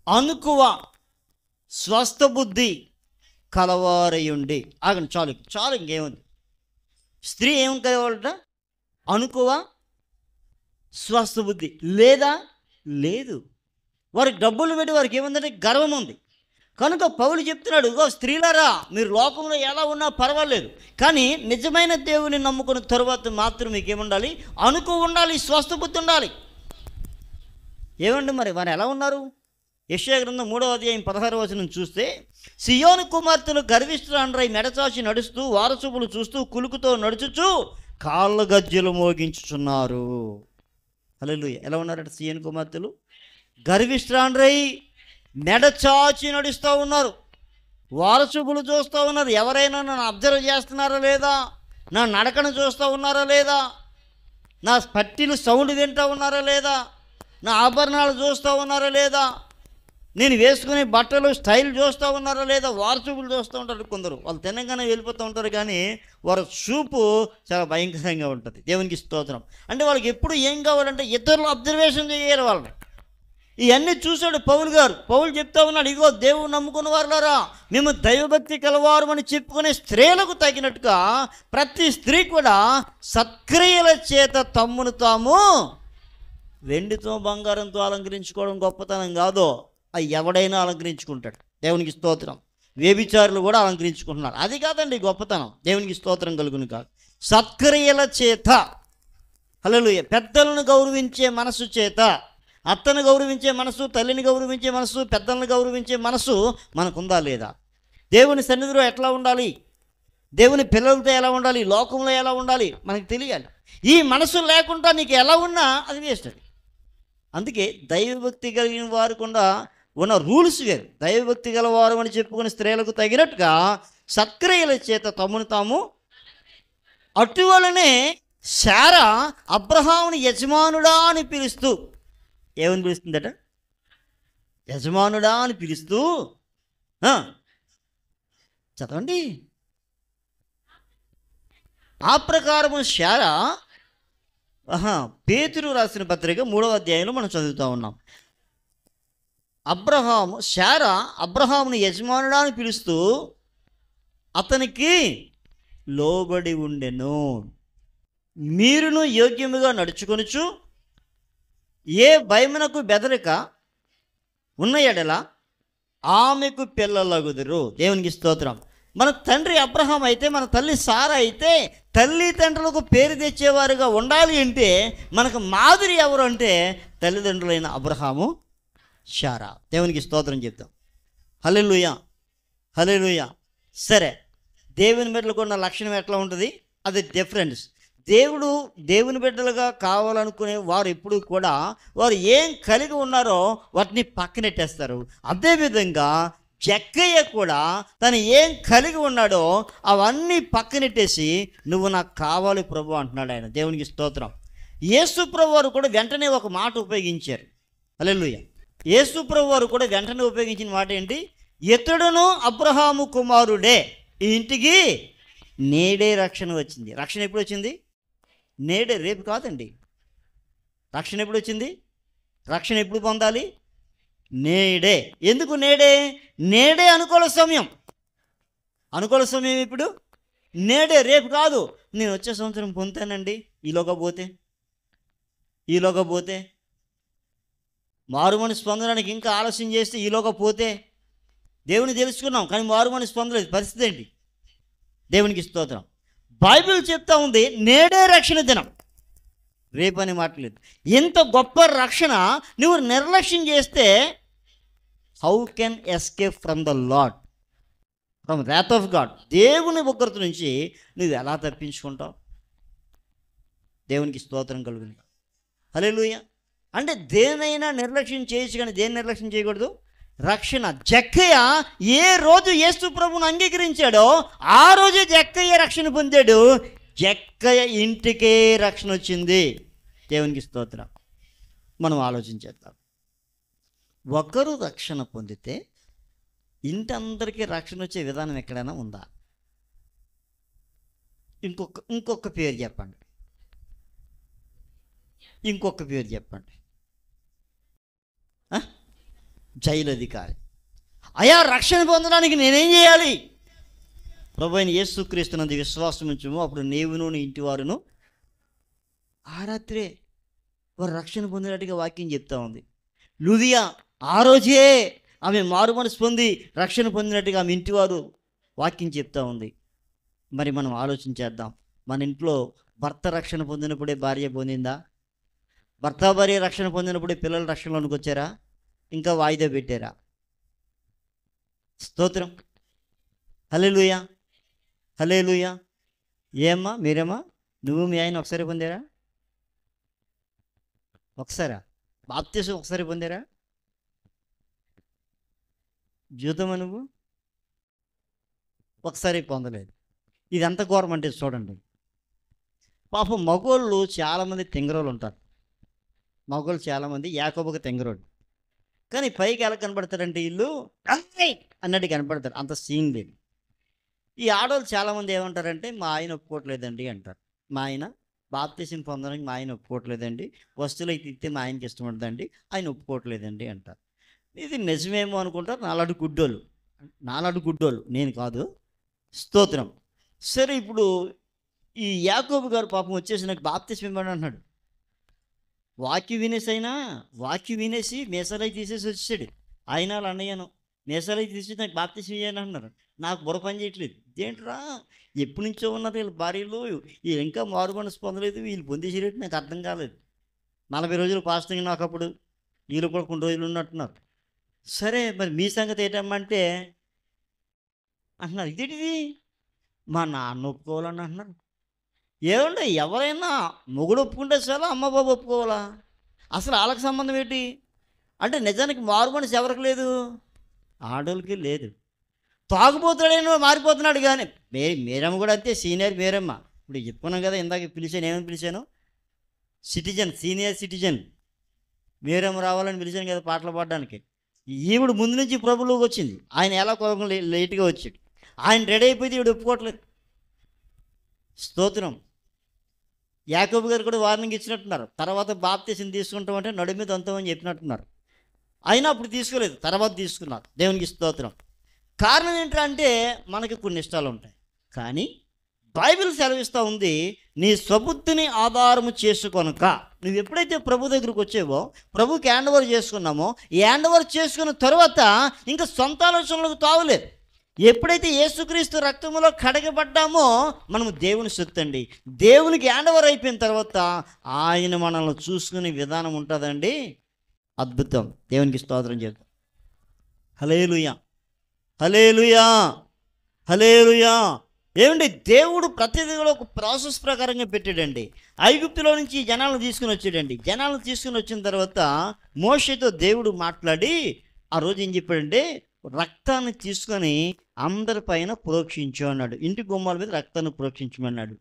అనుకువ స్వస్థ బుద్ధి కలవారయుండి. ఆగండి, చాలు ఇంకేముంది. స్త్రీ ఏం కావాలట? అనుకువ స్వస్థ బుద్ధి లేదు. వారికి డబ్బులు పెట్టి వారికి ఏముందంటే గర్వం ఉంది. కనుక పౌలు చెప్తున్నాడు, ఇగో స్త్రీలారా, మీరు లోకంలో ఎలా ఉన్నా పర్వాలేదు, కానీ నిజమైన దేవుని నమ్ముకున్న తరువాత మాత్రం మీకు ఏముండాలి? అనుకువ ఉండాలి, స్వస్థ బుద్ధి ఉండాలి. ఏమండి మరి వారు ఎలా ఉన్నారు? యెషయా గ్రంథం 3వ అధ్యాయం 16వ వచనం చూస్తే, సియోను కుమార్తెలు గర్విష్ఠురాండ్రై మెడచాచి నడుస్తూ వారసుపులు చూస్తూ కులుకుతో నడుచుచు కాళ్ళ గజ్జెలు మోగించుచున్నారు. హల్లెలూయా. ఎలా ఉన్నారట సియోను కుమార్తెలు? గర్విష్ఠురాండ్రై మెడచాచి నడుస్తూ ఉన్నారు, వారసుపులు చూస్తూ ఉన్నారు. ఎవరైనా నన్ను అబ్జర్వ్ చేస్తున్నారా లేదా? నా నడకను చూస్తూ ఉన్నారా లేదా? నా పట్టీలు సౌండ్ వింటూ ఉన్నారా లేదా? నా ఆభరణాలు చూస్తూ ఉన్నారా లేదా? నేను వేసుకునే బట్టలు స్టైల్ చూస్తూ ఉన్నారా లేదా? వారసుపులు చూస్తూ ఉంటారు కొందరు. వాళ్ళు తినగానే వెళ్ళిపోతూ ఉంటారు, కానీ వారి చూపు చాలా భయంకరంగా ఉంటుంది. దేవునికి స్తోత్రం. అంటే వాళ్ళకి ఎప్పుడు ఏం కావాలంటే ఇతరులు అబ్జర్వేషన్ చేయాలి వాళ్ళని. ఇవన్నీ చూశాడు పౌలు గారు. పౌలు చెప్తా ఉన్నాడు, ఇగో దేవుడు నమ్ముకున్న వారులారా, మేము దైవభక్తి కలవారు అని చెప్పుకునే స్త్రీలకు తగినట్టుగా ప్రతి స్త్రీ కూడా సత్క్రియల చేత తమ్మును తాము వెండితో బంగారంతో అలంకరించుకోవడం గొప్పతనం కాదు. అది ఎవడైనా అలంకరించుకుంటాడు. దేవునికి స్తోత్రం. వ్యభిచారులు కూడా అలంకరించుకుంటున్నారు. అది కాదండి గొప్పతనం. దేవునికి స్తోత్రం కలుగును కాదు. సత్క్రియల చేత, హల్లెలూయా, పెద్దలను గౌరవించే మనసు చేత, అత్తను గౌరవించే మనసు, తల్లిని గౌరవించే మనసు, పెద్దలను గౌరవించే మనసు మనకుందా లేదా? దేవుని సన్నిధిలో ఎట్లా ఉండాలి, దేవుని పిల్లలతో ఎలా ఉండాలి, లోకంలో ఎలా ఉండాలి మనకు తెలియాలి. ఈ మనసు లేకుండా నీకు ఎలా ఉన్నా అది వేస్ట్. అది అందుకే దైవభక్తి కలిగిన వారు కూడా ఉన్న రూల్స్ వేరు. దైవభక్తి గలవారు అని చెప్పుకునే స్త్రీలకు తగినట్టుగా సత్క్రియల చేత తమను తాము. అటువలనే శారా అబ్రహాముని యజమానుడా అని పిలుస్తూ, ఏమని పిలుస్తుందట? యజమానుడా అని పిలుస్తూ, చదవండి. ఆ ప్రకారము శారా, పేతురు రాసిన పత్రిక 3వ అధ్యాయంలో మనం చదువుతూ ఉన్నాం. శారా అబ్రహాముని యజమానుడా అని పిలుస్తూ అతనికి లోబడి ఉండెను. మీరును యోగ్యముగా నడుచుకొనుచు ఏ భయమునకు బెదరక ఉన్న ఎడల ఆమెకు పిల్లలగుదురు. దేవునికి స్తోత్రం. మన తండ్రి అబ్రహాం అయితే, మన తల్లి సారా అయితే తల్లిదండ్రులకు పేరు తెచ్చేవారుగా ఉండాలి అంటే మనకు మాదిరి ఎవరు అంటే తల్లిదండ్రులైన అబ్రహాము, శారా. దేవునికి స్తోత్రం చెప్తాం. హల్లెలూయా, హల్లెలూయా. సరే, దేవుని బిడ్డలకు ఉన్న లక్షణం ఎట్లా ఉంటుంది? అది డిఫరెన్స్. దేవుని బిడ్డలుగా కావాలనుకునే వారు ఎప్పుడు కూడా వారు ఏం కలిగి ఉన్నారో వాటిని పక్కనెట్టేస్తారు. అదేవిధంగా జక్కయ్య కూడా తను ఏం కలిగి ఉన్నాడో అవన్నీ పక్కనెట్టేసి నువ్వు నాకు కావాలి ప్రభు అంటున్నాడు ఆయన. దేవునికి స్తోత్రం. యేసు ప్రభు వారు కూడా వెంటనే ఒక మాట ఉపయోగించారు. హల్లెలూయా. యేసు ప్రభు వారు కూడా వెంటనే ఉపయోగించిన మాట ఏంటి? ఇతడును అబ్రహాము కుమారుడే, ఈ ఇంటికి నేడే రక్షణ వచ్చింది. రక్షణ ఎప్పుడు వచ్చింది? నేడే, రేపు కాదండి. రక్షణ ఎప్పుడు వచ్చింది? రక్షణ ఎప్పుడు పొందాలి? నేడే. ఎందుకు నేడే? నేడే అనుకూల సమయం. అనుకూల సమయం ఇప్పుడు నేడే, రేపు కాదు. నేను వచ్చే సంవత్సరం పొందుతానండి, ఈలోగా పోతే మారు మనసు పొందడానికి ఇంకా ఆలస్యం చేస్తే ఈలోగా పోతే. దేవుని తెలుసుకున్నాం కానీ మారు మనసు పొందలేదు. పరిస్థితి ఏంటి? దేవునికి స్తోత్రం. బైబిల్ చెప్తా ఉంది నేడే రక్షణ దినం, రేపు అని మాట్లాడలేదు. ఇంత గొప్ప రక్షణ నువ్వు నిర్లక్ష్యం చేస్తే how can escape from the lord, from Rath of God? దేవుని ఉగ్రత నుంచి నువ్వు ఎలా తప్పించుకుంటావు? దేవునికి స్తోత్రం కలుగును. హల్లెలూయా. అంటే దేనైనా నిర్లక్ష్యం చేయొచ్చు కానీ దేని నిర్లక్ష్యం చేయకూడదు? రక్షణ. జక్కయ్య ఏ రోజు యేసు ప్రభువును అంగీకరించాడో ఆ రోజే జక్కయ్య రక్షణ పొందాడు. జక్కయ్య ఇంటికే రక్షణ వచ్చింది. దేవునికి స్తోత్రం. మనం ఆలోచించేద్దాం. ఒకరు రక్షణ పొందితే ఇంటి అందరికీ రక్షణ వచ్చే విధానం ఎక్కడైనా ఉందా? ఇంకొక పేరు చెప్పండి. ఇంకొక పేరు చెప్పండి. జైలు అధికారి. అయా, రక్షణ పొందడానికి నేనేం చేయాలి? ప్రభువైన యేసుక్రీస్తునందు విశ్వాసం ఉంచుము, అప్పుడు నీవును నీ ఇంటి వారును. ఆ రాత్రే వారు రక్షణ పొందినట్టుగా వాక్యం చెప్తా ఉంది. లూదియా ఆ రోజే ఆమె మారు మనసు పొంది రక్షణ పొందినట్టుగా ఆమె ఇంటివారు వాక్యం చెప్తా ఉంది. మరి మనం ఆలోచించేద్దాం. మన ఇంట్లో భర్త రక్షణ పొందినప్పుడే భార్య పొందిందా? భర్త భార్య రక్షణ పొందినప్పుడే పిల్లల రక్షణలోనికి వచ్చారా? ఇంకా వాయిదా పెట్టారా? స్తోత్రం. హల్లెలూయా, హల్లెలూయా. ఏమ్మా మీరేమ్మా, నువ్వు మీ ఆయన ఒకసారి పొందారా? ఒకసారా? బాప్తిసం ఒకసారి పొందారా? జీవితమా నువ్వు ఒకసారి పొందలేదు. ఇది ఎంత ఘోరం అంటే చూడండి. పాపం మగోళ్ళు చాలామంది తెంగరోళ్ళు ఉంటారు. మగోళ్ళు చాలామంది యాకోబుకు తెంగరోడు, కానీ పైకి ఎలా కనపడతారంటే వీళ్ళు అన్నట్టు కనపడతారు. అంత సీన్ లేదు. ఈ ఆడవాళ్ళు చాలామంది ఏమంటారంటే మా ఆయన ఒప్పుకోవట్లేదండి అంటారు. మా ఆయన బాప్తీసం పొందడానికి మా ఆయన ఒప్పుకోవట్లేదండి, వస్తువులు అయితే ఇస్తే మా ఆయనకి ఇష్టం ఉండదండి, ఆయన ఒప్పుకోవట్లేదండి అంటారు. ఇది నిజమేమో అనుకుంటారు నాలాంటి గుడ్డోళ్ళు, నేను కాదు. స్తోత్రం. సరే, ఇప్పుడు ఈ యాకోబు గారు పాపం వచ్చేసి నాకు బాప్తీసం ఇవ్వమని అంటున్నాడు. వాక్యం వినేసి మీసాలై తీసేసి వచ్చాడు. ఆయన వాళ్ళ అన్నయ్యను మీసాలై తీసి నాకు బాప్తీసం ఇవ్వని అంటున్నారు. నాకు బుర్ర పని చేయట్లేదు. ఏంట్రా, ఎప్పటి నుంచో ఉన్నారు వీళ్ళ భార్యలు, వీళ్ళు ఇంకా మారు మనసు పొందలేదు, వీళ్ళు పొందేసేటట్టు నాకు అర్థం కాలేదు. 40 రోజులు ఫాస్టింగ్ నాకు అప్పుడు, వీళ్ళు కూడా కొన్ని రోజులు ఉన్నట్టున్నారు. సరే, మరి మీ సంగతి ఏంటమ్మంటే అంటున్నారు, ఇదేంటిది మా నాన్న ఒప్పుకోవాలని అంటున్నారు. ఏమండి, ఎవరైనా మొగుడు ఒప్పుకుంటే చాలా, అమ్మ బాబు ఒప్పుకోవాలా? అసలు వాళ్ళకి సంబంధం ఏంటి అంటే, నిజానికి మారు మనసు ఎవరికి లేదు? ఆడోళ్ళకి లేదు. తాగుపోతాడేనో మారిపోతున్నాడు. కానీ మీరమ్మ కూడా అంతే, సీనియర్ మీరమ్మ. ఇప్పుడు చెప్పుకున్నాం కదా, ఇందాక పిలిచాను, ఏమని పిలిచాను? సీనియర్ సిటిజన్ మీరమ్మ రావాలని పిలిచాను కదా పాటలు పాడడానికి. ఈవిడ ముందు నుంచి ప్రభువులోకి వచ్చింది, ఆయన ఎలా కోపం లేట్గా వచ్చాడు. ఆయన రెడీ అయిపోతే ఈవిడ ఒప్పుకోవట్లేదు. స్తోత్రం. యాకోబు గారు కూడా వార్నింగ్ ఇచ్చినట్టున్నారు, తర్వాత బాప్తీసం తీసుకుంటామంటే నడుము మీద అంతమని చెప్పినట్టున్నారు. అయినా అప్పుడు తీసుకోలేదు, తర్వాత తీసుకున్నారు. దేవునికి స్తోత్రం. కారణం ఏంటంటే మనకి కొన్ని ఇష్టాలు ఉంటాయి, కానీ బైబిల్ సెలవిస్తూ ఉంది, నీ స్వబుద్ధిని ఆధారము చేసుకొనక. నువ్వు ఎప్పుడైతే ప్రభు దగ్గరికి వచ్చావో, ప్రభుకి హ్యాండ్ ఓవర్ చేసుకున్నామో, ఈ హ్యాండ్ ఓవర్ చేసుకున్న తర్వాత ఇంకా సొంత ఆలోచనలకు తావులేదు. ఎప్పుడైతే యేసుక్రీస్తు రక్తములో కడగబడ్డామో మనము దేవుని సొత్తు అండి. దేవునికి హ్యాండ్ ఓవర్ అయిపోయిన తర్వాత ఆయన మనల్ని చూసుకునే విధానం ఉంటుందండి, అద్భుతం. దేవునికి స్తోత్రం చెప్తాం. హల్లెలూయా, హల్లెలూయా, హల్లెలూయా. ఏమండి, దేవుడు ప్రతిదీ కూడా ఒక ప్రాసెస్ ప్రకారంగా పెట్టాడండి. ఐగుప్తులో నుంచి జనాలను తీసుకుని వచ్చాడండి. జనాలను తీసుకుని వచ్చిన తర్వాత మోషేతో దేవుడు మాట్లాడి ఆ రోజు ఏం చెప్పాడంటే, రక్తాన్ని తీసుకొని అందరిపైన ప్రోక్షించు అన్నాడు. ఇంటి గుమ్మాల మీద రక్తాన్ని ప్రోక్షించమన్నాడు.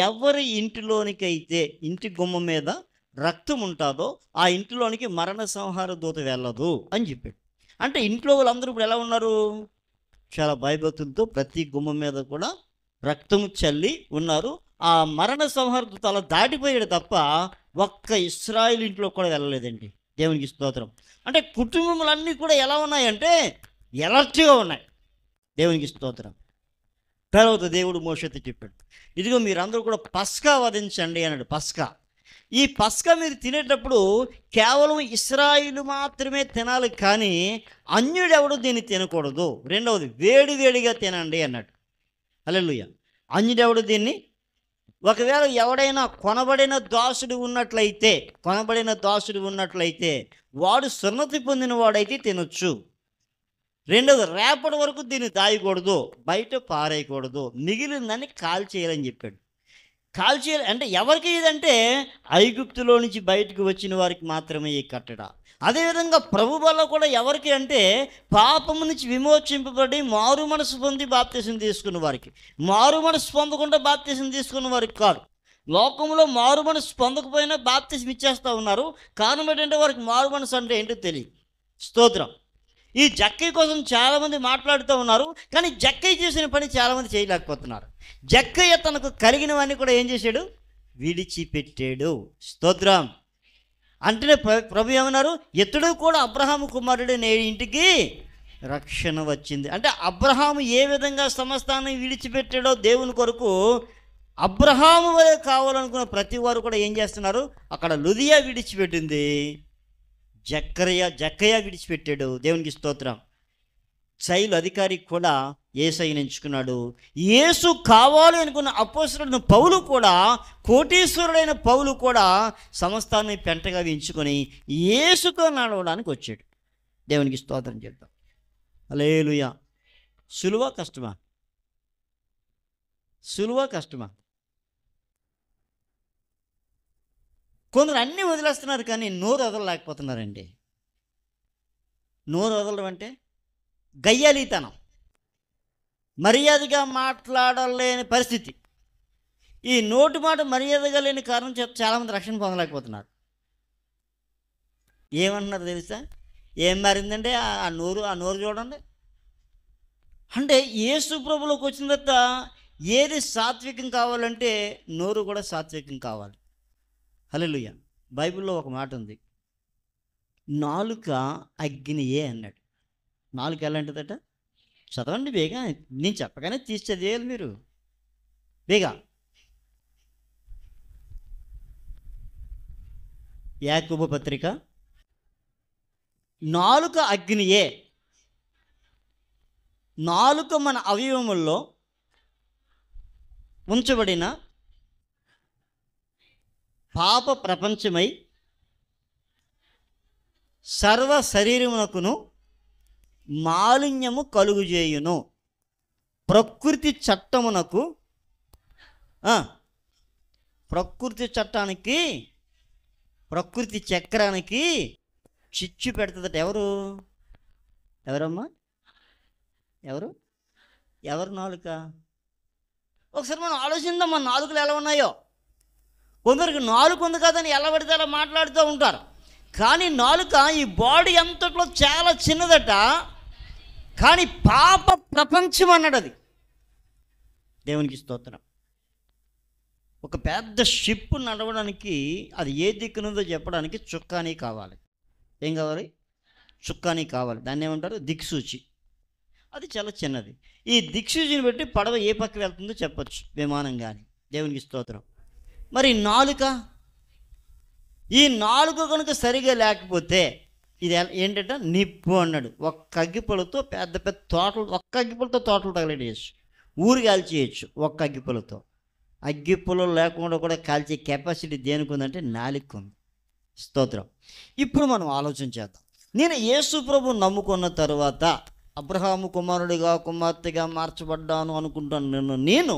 ఎవరి ఇంటిలోనికైతే ఇంటి గుమ్మం మీద రక్తం ఉంటుందో ఆ ఇంటిలోనికి మరణ సంహార దూత వెళ్ళదు అని చెప్పాడు. అంటే ఇంట్లో వాళ్ళందరూ ఇప్పుడు ఎలా ఉన్నారు? చాలా భయభక్తులతో ప్రతి గుమ్మం మీద కూడా రక్తము చల్లి ఉన్నారు. ఆ మరణ సంహార దూత అలా దాటిపోయాడు తప్ప ఒక్క ఇశ్రాయేలు ఇంట్లో కూడా వెళ్ళలేదండి. దేవునికి స్తోత్రం. అంటే కుటుంబములన్నీ కూడా ఎలా ఉన్నాయంటే ఎలర్ట్గా ఉన్నాయి. దేవునికి స్తోత్రం. తర్వాత దేవుడు మోషేతో చెప్పాడు, ఇదిగో మీరందరూ కూడా పస్కా వధించండి అన్నాడు. ఈ పస్కా మీరు తినేటప్పుడు కేవలం ఇశ్రాయేలు మాత్రమే తినాలి, కానీ అన్యుడెవడు దీన్ని తినకూడదు. రెండవది, వేడివేడిగా తినండి అన్నాడు. హల్లెలూయా. అన్యుడెవడు దీన్ని, ఒకవేళ ఎవడైనా కొనబడిన దాసుడు ఉన్నట్లయితే వాడు సున్నతి పొందిన వాడైతే తినొచ్చు. రెండవది, రేపటి వరకు దీన్ని దాయకూడదు, బయట పారేయకూడదు, మిగిలిందని కాల్చేయాలని చెప్పాడు. కాల్చేయాలి అంటే ఎవరికి ఇదంటే ఐగుప్తులో నుంచి బయటకు వచ్చిన వారికి మాత్రమే ఈ కట్టడ. అదేవిధంగా ప్రభు వల్ల కూడా ఎవరికి అంటే పాపము నుంచి విమోచింపబడి మారు మనసు పొంది బాప్తీసం తీసుకున్న వారికి. మారు మనసు పొందకుండా బాప్తీసం తీసుకున్న వారికి కాదు. లోకంలో మారు మనసు పొందకపోయినా బాప్తీసం ఇచ్చేస్తూ ఉన్నారు. కారణం ఏంటంటే వారికి మారు మనసు అంటే ఏంటో తెలియదు. స్తోత్రం. ఈ జక్కయ్య కోసం చాలామంది మాట్లాడుతూ ఉన్నారు, కానీ జక్కయ్య చేసిన పని చాలామంది చేయలేకపోతున్నారు. జక్కయ్య తనకు కలిగినవన్నీ కూడా ఏం చేశాడు? విడిచిపెట్టాడు. స్తోత్రం. అంటేనే ప్రభు ఏమన్నారు? ఇతడు కూడా అబ్రహాము కుమారుడు, నేటి ఇంటికి రక్షణ వచ్చింది. అంటే అబ్రహాము ఏ విధంగా సమస్తాన్ని విడిచిపెట్టాడో దేవుని కొరకు, అబ్రహాము వలె కావాలనుకున్న ప్రతి వారు కూడా ఏం చేస్తున్నారు? అక్కడ లుదియా విడిచిపెట్టింది, జక్కయ్య విడిచిపెట్టాడు. దేవునికి స్తోత్రం. శైలు అధికారి కూడా యేసయ్యను ఎంచుకున్నాడు. యేసు కావాలి అనుకున్న అపోస్తలుడైన పౌలు కూడా, కోటీశ్వరుడైన పౌలు కూడా సమస్తాన్ని పెంటగా ఎంచుకొని యేసుతో నడవడానికి వచ్చాడు. దేవునికి స్తోత్రం చెప్తాం. హల్లెలూయా. సులువా కష్టమా? కొందరు అన్నీ వదిలేస్తున్నారు, కానీ నోరు వదలలేకపోతున్నారండి. నోరు వదలడం అంటే గయ్యాలీతనం, మర్యాదగా మాట్లాడలేని పరిస్థితి. ఈ నోటి మాట మర్యాదగా లేని కారణం చేత చాలామంది రక్షణ పొందలేకపోతున్నారు. ఏమంటున్నారు తెలుసా? ఏం మారిందంటే ఆ నోరు చూడండి. అంటే యేసు ప్రభులోకి వచ్చిన తర్వాత ఏది సాత్వికం కావాలంటే నోరు కూడా సాత్వికం కావాలి. హల్లెలూయా. బైబిల్లో ఒక మాట ఉంది, నాలుక అగ్నియే అన్నాడు. నాలుక ఎలాంటిదట? చదవండి బేగా, నేను చెప్పగానే తీసి చదివేయాలి మీరు బేగా. యాకోబు పత్రిక, నాలుక అగ్నియే. నాలుక మన అవయవముల్లో ఉంచబడిన పాప ప్రపంచమై సర్వ శరీరమునకును మాలిన్యము కలుగుజేయును. ప్రకృతి చట్టమునకు ప్రకృతి చట్టానికి ప్రకృతి చక్రానికి చిచ్చు పెడుతుందట. ఎవరమ్మా? ఎవరు నాలుక? ఒకసారి మనం ఆలోచిద్దాం, మన నాలుకలు ఎలా ఉన్నాయో. కొందరికి నాలుక ఉంది కదని ఎలా పడితే అలా మాట్లాడుతూ ఉంటారు. కానీ నాలుక ఈ బాడీ అంతట్లో చాలా చిన్నదట. కానీ పాప ప్రపంచం అన్నాడు అది. దేవునికి స్తోత్రం. ఒక పెద్ద షిప్ నడవడానికి అది ఏ దిక్కునుందో చెప్పడానికి చుక్కానీ కావాలి. ఏం కావాలి? చుక్కానీ కావాలి. దాన్ని ఏమంటారు? దిక్సూచి. అది చాలా చిన్నది. ఈ దిక్సూచిని బట్టి పడవ ఏ పక్క వెళ్తుందో చెప్పచ్చు, విమానం కానీ. దేవునికి స్తోత్రం. మరి ఈ నాలుక కనుక సరిగా లేకపోతే ఇది ఏంటంటే నిప్పు అన్నాడు. ఒక్క అగ్గిపులతో పెద్ద పెద్ద తోటలు, ఒక్క అగ్గిపులతో తోటలు తగలేయచ్చు, ఊరు కాల్చేయచ్చు. ఒక్క అగ్గిపులతో. అగ్గిపుల్లలు లేకుండా కూడా కాల్చే కెపాసిటీ దేనికి ఉందంటే నాలుక ఉంది. స్తోత్రం. ఇప్పుడు మనం ఆలోచన చేద్దాం. నేను యేసు ప్రభువుని నమ్ముకున్న తర్వాత అబ్రహాము కుమారుడిగా కుమార్తెగా మార్చబడ్డాను అనుకుంటాను. నేను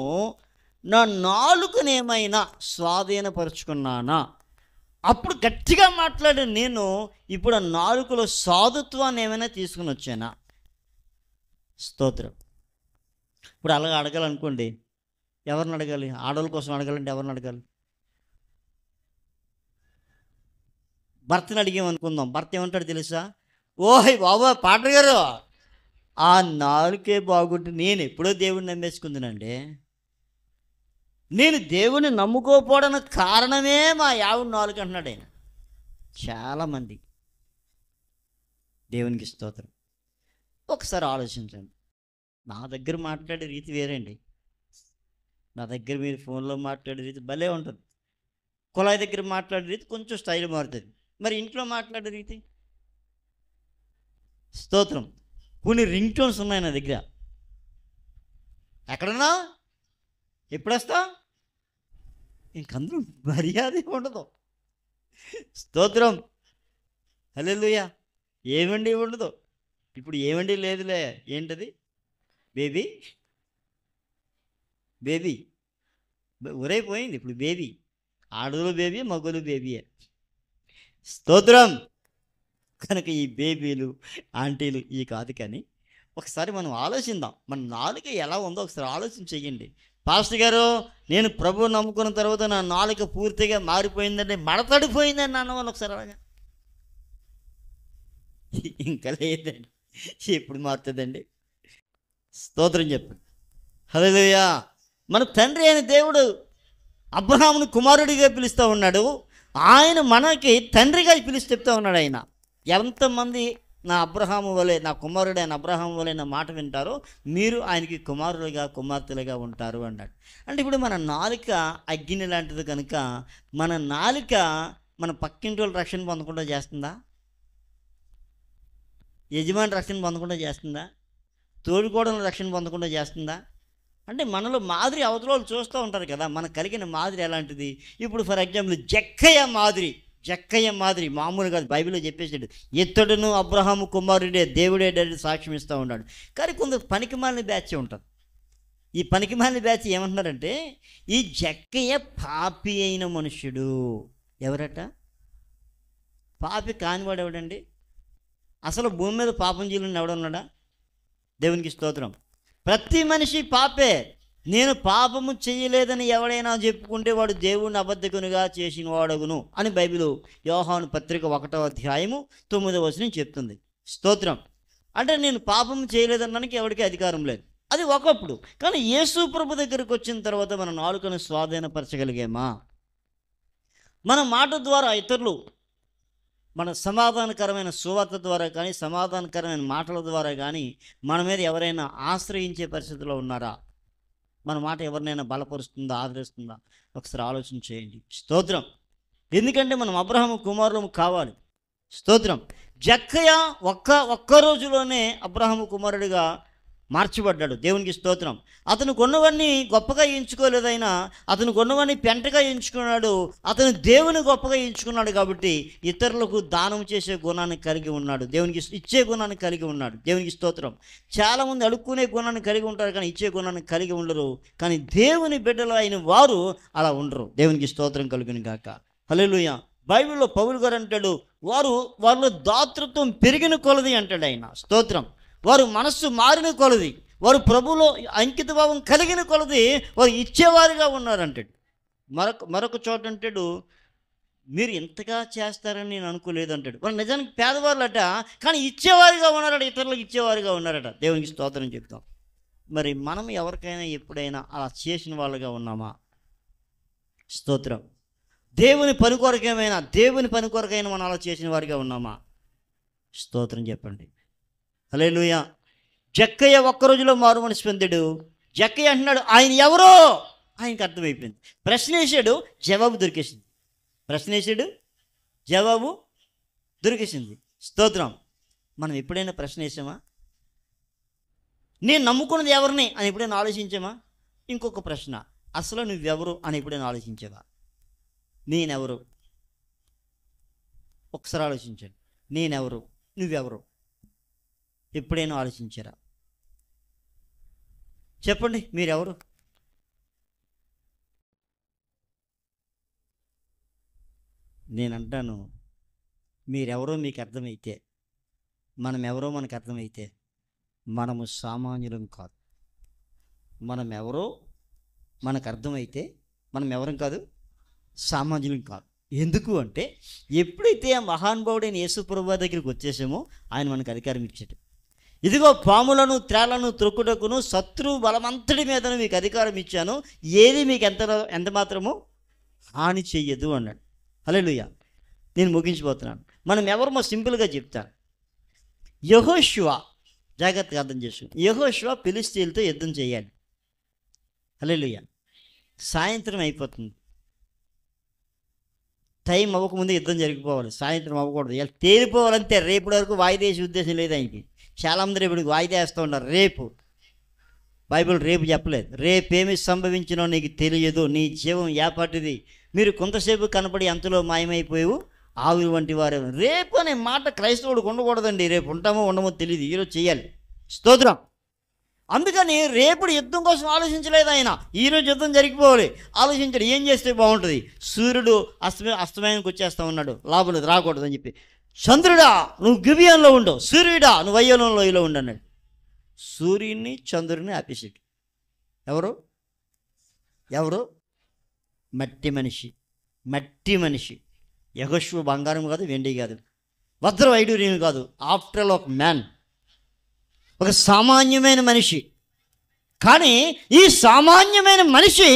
నా నాలుకనేమైనా స్వాధీనపరుచుకున్నానా? అప్పుడు గట్టిగా మాట్లాడిన నేను ఇప్పుడు ఆ నాలుకలో సాధుత్వాన్ని ఏమైనా తీసుకుని వచ్చానా? స్తోత్రం. ఇప్పుడు అలాగ అడగాలనుకోండి, ఎవరిని అడగాలి? ఆడవాళ్ళ కోసం అడగాలంటే ఎవరిని అడగాలి? భర్తను అడిగామనుకుందాం. భర్త ఏమంటాడు తెలుసా? ఓయ్ బాబా పాటర్ గారు, ఆ నాలుకే బాగుంటే నేను ఎప్పుడో దేవుడిని నమ్మేసుకుందానండి. నేను దేవుని నమ్ముకోపోవడానికి కారణమే మా యావుడు నాలుగు అంటున్నాడు ఆయన. చాలామంది. దేవునికి స్తోత్రం. ఒకసారి ఆలోచించండి. నా దగ్గర మాట్లాడే రీతి వేరేండి. నా దగ్గర మీరు ఫోన్లో మాట్లాడే రీతి భలే ఉంటుంది. కుళాయి దగ్గర మాట్లాడే రీతి కొంచెం స్టైల్ మారుతుంది. మరి ఇంట్లో మాట్లాడే రీతి? స్తోత్రం. కొన్ని రింగ్ టోన్స్ ఉన్నాయి నా దగ్గర. ఎక్కడున్నా? ఎప్పుడు వస్తా? ఇంకందరూ మర్యాద ఉండదు. స్తోత్రం. హల్లెలూయా. ఏమండి ఉండదు. ఇప్పుడు ఏమండి లేదులే. ఏంటది? బేబీ బేబీ ఊరైపోయింది ఇప్పుడు. బేబీ ఆడలు బేబీ, మగలు బేబీయే. స్తోత్రం. కనుక ఈ బేబీలు ఆంటీలు ఈ కాదు. కానీ ఒకసారి మనం ఆలోచిద్దాం, మన నాలుక ఎలా ఉందో ఒకసారి ఆలోచన చెయ్యండి. పాస్టర్ గారు, నేను ప్రభువు నమ్ముకున్న తర్వాత నా నాలుక పూర్తిగా మారిపోయిందండి, మడతడిపోయిందని అన్నవాళ్ళు ఒకసారి అలాగా. ఇంకా లేదండి. ఎప్పుడు మారుతుందండి? స్తోత్రం చెప్పండి. హల్లెలూయా. మన తండ్రి అయిన దేవుడు అబ్రహామును కుమారుడిగా పిలుస్తూ ఉన్నాడు. ఆయన మనకి తండ్రిగా పిలిచి చెప్తా ఉన్నాడు. ఆయన ఎంతమంది నా అబ్రహాము వలె, నా కుమారుడైన అబ్రహాము వలె నా మాట వింటారో మీరు ఆయనకి కుమారులుగా కుమార్తెలుగా ఉంటారు అన్నాడు. అంటే ఇప్పుడు మన నాలుక అగ్ని లాంటిది కనుక మన నాలుక మన పక్కింటి వాళ్ళు రక్షణ పొందకుండా చేస్తుందా? యజమాని రక్షణ పొందకుండా చేస్తుందా? తోడుకోవడం రక్షణ పొందకుండా చేస్తుందా? అంటే మనలో మాదిరి అవతల వాళ్ళు చూస్తూ ఉంటారు కదా, మనకు కలిగిన మాదిరి ఎలాంటిది. ఇప్పుడు ఫర్ ఎగ్జాంపుల్ జక్కయ్య మాదిరి మామూలు కాదు. బైబిల్లో చెప్పేసాడు, ఇతడును అబ్రహాము కుమారుడే, దేవుడే డైరెక్ట్ సాక్ష్యం ఇస్తూ ఉన్నాడు. కానీ కొందరు పనికిమాలిన బ్యాచ్ ఉంటుంది. ఈ పనికిమాలిన బ్యాచ్ ఏమంటున్నారంటే, ఈ జక్కయ్య పాపి అయిన మనుష్యుడు. ఎవరట? పాపి కానివాడు ఎవడండి? అసలు భూమి మీద పాపం చేయలేని ఎవడున్నాడా? దేవునికి స్తోత్రం. ప్రతి మనిషి పాపే. నేను పాపము చేయలేదని ఎవడైనా చెప్పుకుంటే వాడు దేవుణ్ణి అబద్ధకునిగా చేసిన వాడగును అని బైబిల్ యోహాను పత్రిక 1వ అధ్యాయము 9వ వచనం చెప్తుంది. స్తోత్రం. అంటే నేను పాపము చేయలేదనడానికి ఎవరికి అధికారం లేదు. అది ఒకప్పుడు. కానీ యేసు ప్రభు దగ్గరికి వచ్చిన తర్వాత మన నాలుకను స్వాధీనపరచగలిగామా? మన మాట ద్వారా ఇతరులు మన సమాధానకరమైన సువార్త ద్వారా కానీ, సమాధానకరమైన మాటల ద్వారా కానీ మన మీద ఎవరైనా ఆశ్రయించే పరిస్థితిలో ఉన్నారా? మన మాట ఎవరినైనా బలపరుస్తుందా, ఆదరిస్తుందా? ఒకసారి ఆలోచన చేయండి. స్తోత్రం. ఎందుకంటే మనం అబ్రహాము కుమారులము కావాలి. స్తోత్రం. జక్కయ్య ఒక్క రోజులోనే అబ్రహాము కుమారుడిగా మార్చబడ్డాడు. దేవునికి స్తోత్రం. అతను కొన్నవన్నీ గొప్పగా ఎంచుకోలేదైనా అతను కొన్నవన్నీ పెంటగా ఎంచుకున్నాడు. అతను దేవుని గొప్పగా ఎంచుకున్నాడు కాబట్టి ఇతరులకు దానం చేసే గుణాన్ని కలిగి ఉన్నాడు. దేవునికి ఇచ్చే గుణాన్ని కలిగి ఉన్నాడు. దేవునికి స్తోత్రం. చాలామంది అడుక్కునే గుణాన్ని కలిగి ఉంటారు కానీ ఇచ్చే గుణాన్ని కలిగి ఉండరు. కానీ దేవుని బిడ్డలు అయిన వారు అలా ఉండరు. దేవునికి స్తోత్రం కలుగును గాక. హల్లెలూయా. బైబిల్లో పౌలు గారు అంటాడు, వారిలో దాతృత్వం పెరిగిన కొలది అంటాడు ఆయన. స్తోత్రం. వారు మనస్సు మారిన కొలది, వారు ప్రభువులో అంకిత భావం కలిగిన కొలది వారు ఇచ్చేవారుగా ఉన్నారంటాడు. మరొక చోట అంటాడు, మీరు ఇంతగా చేస్తారని నేను అనుకోలేదు అంటాడు. వాళ్ళు నిజానికి పేదవాళ్ళట, కానీ ఇచ్చేవారుగా ఉన్నారట, ఇతరులకు ఇచ్చేవారుగా ఉన్నారట. దేవునికి స్తోత్రం చెప్తాం. మరి మనం ఎవరికైనా ఎప్పుడైనా అలా చేసిన వాళ్ళుగా ఉన్నామా? స్తోత్రం. దేవుని పని కొరకైనా మనం అలా చేసిన వారిగా ఉన్నామా? స్తోత్రం చెప్పండి. హల్లెలూయా. జక్కయ్య ఒక్క రోజులో మారు మనసు పొందాడు. జక్కయ్య అంటున్నాడు, ఆయన ఎవరో ఆయనకు అర్థమైపోయింది. ప్రశ్న వేసాడు, జవాబు దొరికేసింది. ప్రశ్న వేసాడు, జవాబు దొరికేసింది. స్తోత్రం. మనం ఎప్పుడైనా ప్రశ్న వేసామా? నేను నమ్ముకున్నది ఎవరిని అని ఎప్పుడైనా ఆలోచించామా? ఇంకొక ప్రశ్న, అసలు నువ్వెవరు అని ఎప్పుడైనా ఆలోచించావా? నేనెవరు? ఒకసారి ఆలోచించండి. నేనెవరు, నువ్వెవరు ఎప్పుడైనా ఆలోచించారా? చెప్పండి, మీరెవరు? నేనంటాను, మీరెవరో మీకు అర్థమైతే, మనం ఎవరో మనకు అర్థమైతే మనము సామాన్యులం కాదు. మనం ఎవరో మనకు అర్థమైతే మనం ఎవరం కాదు, సామాన్యులం కాదు. ఎందుకు అంటే ఎప్పుడైతే ఆ మహానుభావుడైన యేసు ప్రభువు దగ్గరికి వచ్చేసామో ఆయన మనకు అధికారం ఇచ్చాడు. ఇదిగో పాములను త్రాళ్లను త్రొక్కుటకును శత్రు బలమంతటి మీద మీకు అధికారం ఇచ్చాను, ఏది మీకు ఎంత మాత్రమో హాని చెయ్యదు అన్నాడు. హల్లెలూయా. నేను ముగించిపోతున్నాను. మనం ఎవరమో సింపుల్గా చెప్తాను. యెహోషువ, జాగ్రత్తగా అర్థం చేసుకోండి. యెహోషువ ఫిలిష్తీయులతో యుద్ధం చేయాలి. హల్లెలూయా. సాయంత్రం అయిపోతుంది. టైం అవ్వకముందే యుద్ధం జరిగిపోవాలి. సాయంత్రం అవ్వకూడదు. ఇలా తేలిపోవాలంటే రేపటి వరకు వాయిదా వేసే ఉద్దేశం లేదు ఆయనకి. చాలామంది రేపటికి వాయిదా వేస్తూ ఉన్నారు. రేపు బైబిల్ రేపు చెప్పలేదు. రేపేమి సంభవించినో నీకు తెలియదు, నీ జీవం ఏపాటిది, మీరు కొంతసేపు కనపడి అంతలో మాయమైపోయావు ఆవిరి వంటి వారే. రేపు అనే మాట క్రైస్తవుడికి ఉండకూడదండి. రేపు ఉంటామో ఉండమో తెలియదు, ఈరోజు చేయాలి. స్తోత్రం. అందుకని రేపుడు యుద్ధం కోసం ఆలోచించలేదు ఆయన. ఈరోజు యుద్ధం జరిగిపోవాలి ఆలోచించాడు. ఏం చేస్తే బాగుంటుంది? సూర్యుడు అస్తమయానికి వచ్చేస్తా ఉన్నాడు, లాభం లేదు, రాకూడదు అని చెప్పి, చంద్రుడా నువ్వు గిబియోనులో ఉండు, సూర్యుడా నువ్వు అయ్యోలో లోయలో ఉండు అన్నాడు. సూర్యుడిని చంద్రుడిని ఆపేసాడు. ఎవరు? మట్టి మనిషి. యెహోషువ బంగారం కాదు, వెండి కాదు, వజ్ర వైడూర్యం కాదు. ఆఫ్టర్ ఆల్ ఒక మ్యాన్, ఒక సామాన్యమైన మనిషి. కానీ ఈ సామాన్యమైన మనిషి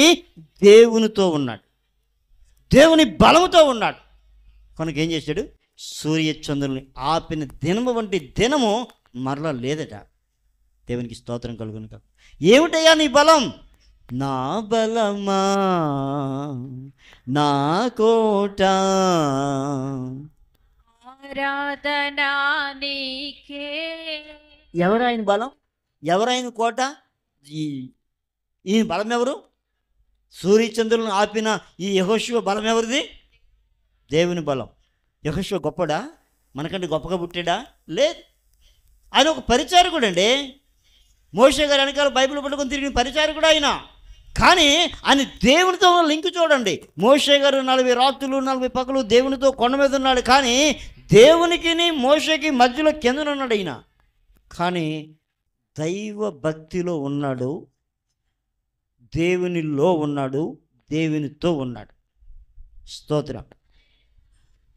దేవునితో ఉన్నాడు, దేవుని బలముతో ఉన్నాడు. కనుక ఏం చేశాడు? సూర్య చంద్రుల్ని ఆపిన దినము వంటి దినము మరలా లేదట. దేవునికి స్తోత్రం కలుగును కాక. ఏమిటయ్యా నీ బలం? నా బలమా, నా కోట, ఆరాధనా నీకే. ఎవరాయన బలం? ఎవరాయన కోట? ఈ బలం ఎవరు? సూర్యచంద్రులను ఆపిన ఈ యెహోషువ బలం ఎవరిది? దేవుని బలం. యెహోషువ గొప్పడా? మనకంటే గొప్పగా పుట్టాడా? లేదు. ఆయన ఒక పరిచారకుడు అండి. మోషే గారి వెనకాల బైబిల్ పట్టుకొని తిరిగిన పరిచారకుడు ఆయన. కానీ ఆయన దేవునితో ఉన్న లింక్ చూడండి. మోషే గారు 40 రాత్రులు 40 పగలు దేవునితో కొండ మీద ఉన్నాడు. కానీ దేవునికి మోషేకి మధ్యలో కింద ఉన్నాడు ఆయన. కానీ దైవ భక్తిలో ఉన్నాడు, దేవునిలో ఉన్నాడు, దేవునితో ఉన్నాడు. స్తోత్రం.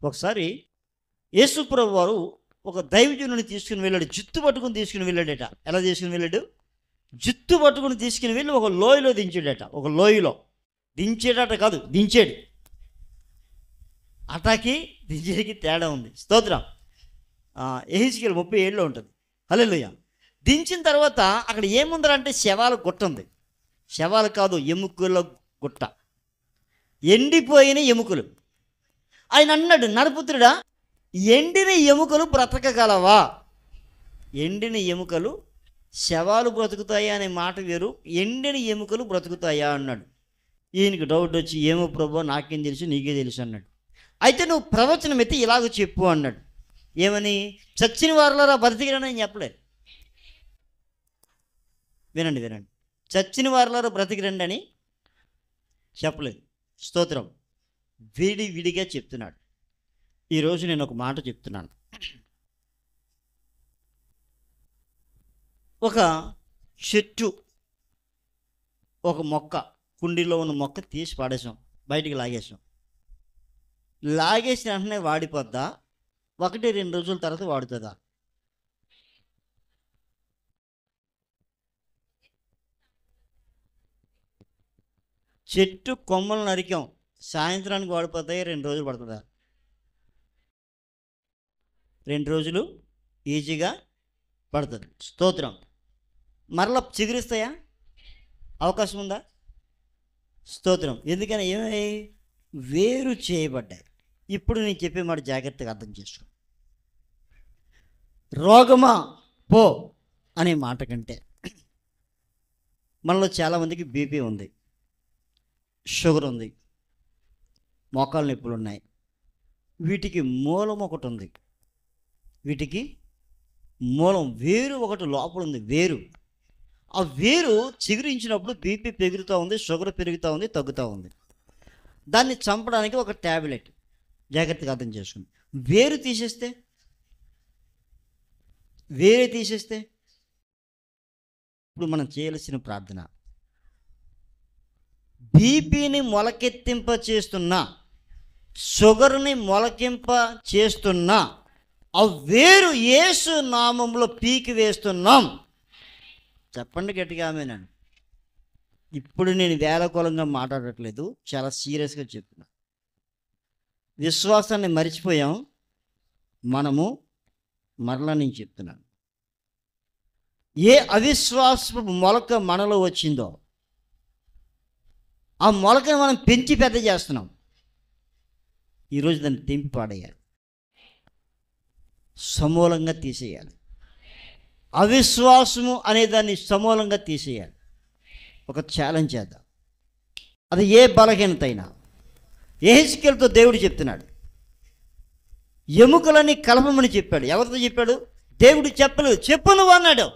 ఒకసారి యేసుప్రభు వారు ఒక దైవజనుని తీసుకుని వెళ్ళాడు. జుత్తు పట్టుకుని తీసుకుని వెళ్ళాడట. ఎలా తీసుకుని వెళ్ళాడు? జుత్తు పట్టుకుని తీసుకుని వెళ్ళి ఒక లోయలో దించాడట. ఒక లోయలో దించేటట కాదు, దించాడు. అటాకి దించేకి తేడా ఉంది. స్తోత్రం. యెహెజ్కేలు 37లో ఉంటుంది. హల్లెలూయా. దించిన తర్వాత అక్కడ ఏముందంటే శవాల గుట్ట ఉంది. శవాలు కాదు, ఎముకల గుట్ట, ఎండిపోయిన ఎముకలు. ఆయన అన్నాడు, నరపుత్రుడా, ఎండిన ఎముకలు బ్రతకగలవా? ఎండిన ఎముకలు, శవాలు బ్రతుకుతాయా అనే మాట వేరు, ఎండిన ఎముకలు బ్రతుకుతాయా అన్నాడు. ఈయనకి డౌట్ వచ్చి, ఏమో ప్రభు నాకేం తెలుసు, నీకే తెలుసు అన్నాడు. అయితే నువ్వు ప్రవచనం ఎత్తి ఇలాగ చెప్పు అన్నాడు. ఏమని? చచ్చిన వారిలో బ్రతికిరని ఆయన చెప్పలేదు. వినండి వినండి, చచ్చిన వారిలో బ్రతికిరండి అని చెప్పలేదు. స్తోత్రం. విడిగా చెప్తున్నాడు. ఈరోజు నేను ఒక మాట చెప్తున్నాను. ఒక చెట్టు, ఒక మొక్క, కుండీలో ఉన్న మొక్క తీసి పాడేసాం, బయటికి లాగేసాం. లాగేసిన వెంటనే వాడిపోద్దా? 1-2 రోజుల తర్వాత వాడుతుందా? చెట్టు కొమ్మలు నరికాం, సాయంత్రానికి వాడిపోతాయి, 2 రోజులు పడుతుందా? 2 రోజులు ఈజీగా పడుతుంది. స్తోత్రం. మరలా చిగురిస్తాయా? అవకాశం ఉందా? స్తోత్రం. ఎందుకని? ఏమై వేరు చేయబడ్డాయి. ఇప్పుడు నేను చెప్పే మాట జాగ్రత్తగా అర్థం చేసుకో. రోగమా పో అనే మాట కంటే మనలో చాలామందికి బీపీ ఉంది, షుగర్ ఉంది, మోకాలు నొప్పులు ఉన్నాయి. వీటికి మూలం ఒకటి ఉంది. వీటికి మూలం వేరు ఒకటి లోపల ఉంది. వేరు, ఆ వేరు చిగురించినప్పుడు బీపీ పెరుగుతూ ఉంది, షుగర్ పెరుగుతూ ఉంది, తగ్గుతూ ఉంది. దాన్ని చంపడానికి ఒక ట్యాబ్లెట్. జాగ్రత్తగా అర్థం చేసుకుని, వేరు తీసేస్తే ఇప్పుడు మనం చేయాల్సిన ప్రార్థన, బీపీని మొలకెత్తింప చేస్తున్నా, షుగర్ని మొలకింప చేస్తున్నా, ఆ వేరు యేసు నామంలో పీకి వేస్తున్నాం. చెప్పండి గట్టిగా ఆమేనండి. ఇప్పుడు నేను వేళకోళంగా మాట్లాడట్లేదు, చాలా సీరియస్గా చెప్తున్నా. విశ్వాసాన్ని మర్చిపోయాం మనము. మరలా నేను చెప్తున్నాను, ఏ అవిశ్వాసపు మొలక మనలో వచ్చిందో ఆ మొలకను మనం పెంచి పెద్ద చేస్తున్నాం. ఈరోజు దాన్ని తెంపి పాడేయాలి, సమూలంగా తీసేయాలి. అవిశ్వాసము అనే దాన్ని సమూలంగా తీసేయాలి. ఒక ఛాలెంజ్ చేద్దాం. అది ఏ బలహీనత అయినా. యెహెజ్కేలుతో దేవుడు చెప్తున్నాడు, ఎముకలని కలపమని చెప్పాడు. ఎవరితో చెప్పాడు? దేవుడు చెప్పలేదు, చెప్పు నువ్వు అన్నాడు.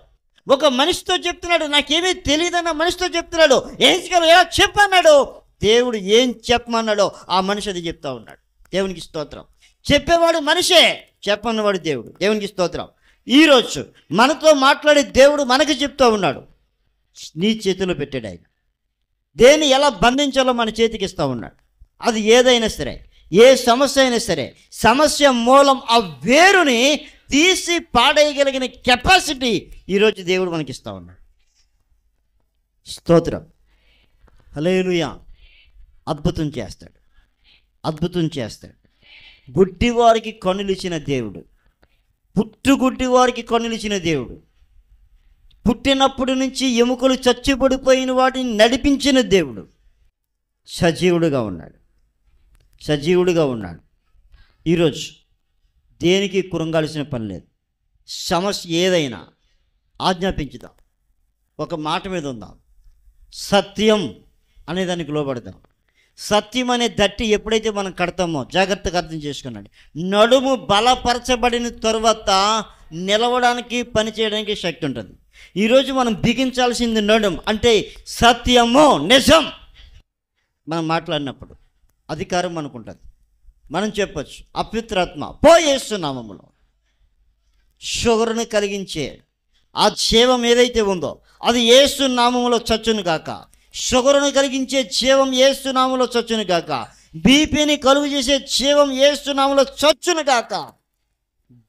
ఒక మనిషితో చెప్తున్నాడు, నాకేమీ తెలియదన్న మనిషితో చెప్తున్నాడు. యెహెజ్కేలు ఎలా చెప్పన్నాడు? దేవుడు ఏం చెప్పమన్నాడో ఆ మనిషి అది చెప్తా ఉన్నాడు. దేవునికి స్తోత్రం. చెప్పేవాడు మనిషే, చెప్పన్నవాడు దేవుడు. దేవునికి స్తోత్రం. ఈరోజు మనతో మాట్లాడే దేవుడు మనకి చెప్తూ ఉన్నాడు. నీ చేతిలో పెట్టాడు ఆయన. దేన్ని ఎలా బంధించాలో మన చేతికి ఇస్తూ ఉన్నాడు. అది ఏదైనా సరే, ఏ సమస్య అయినా సరే, సమస్య మూలం ఆ వేరుని తీసి పాడేయగలిగిన కెపాసిటీ ఈరోజు దేవుడు మనకి ఇస్తూ ఉన్నాడు. స్తోత్రం. హల్లెలూయా. అద్భుతం చేస్తాడు, అద్భుతం చేస్తాడు. గుడ్డివారికి కన్నులిచ్చిన దేవుడు, పుట్టుగుడ్డి కన్నులిచ్చిన దేవుడు, పుట్టినప్పటి నుంచి ఎముకలు చచ్చుబడిపోయిన వాటిని నడిపించిన దేవుడు సజీవుడుగా ఉన్నాడు, సజీవుడుగా ఉన్నాడు. ఈరోజు దేనికి కురంగాల్సిన పని లేదు. సమస్య ఏదైనా ఆజ్ఞాపించుదాం, ఒక మాట మీద ఉందాం, సత్యం అనే దానికి లోబడదాం. సత్యం అనే దట్టి ఎప్పుడైతే మనం కడతామో, జాగ్రత్తగా అర్థం చేసుకున్నాడు, నడుము బలపరచబడిన తరువాత నిలవడానికి పని చేయడానికి శక్తి ఉంటుంది. ఈరోజు మనం బిగించాల్సింది నడుం, అంటే సత్యము, నిజం. మనం మాట్లాడినప్పుడు అధికారం మనకు ఉంటుంది. మనం చెప్పచ్చు, అపవిత్రాత్మ పో యేసు నామములో. షుగర్ను కలిగించే ఆ జీవం ఏదైతే ఉందో అది యేసు నామములో చచ్చును గాక. షుగర్ను కలిగించే జీవం యేసు నామములో చచ్చును గాక. బీపీని కలుగు చేసే జీవం యేసు నామములో చచ్చును గాక.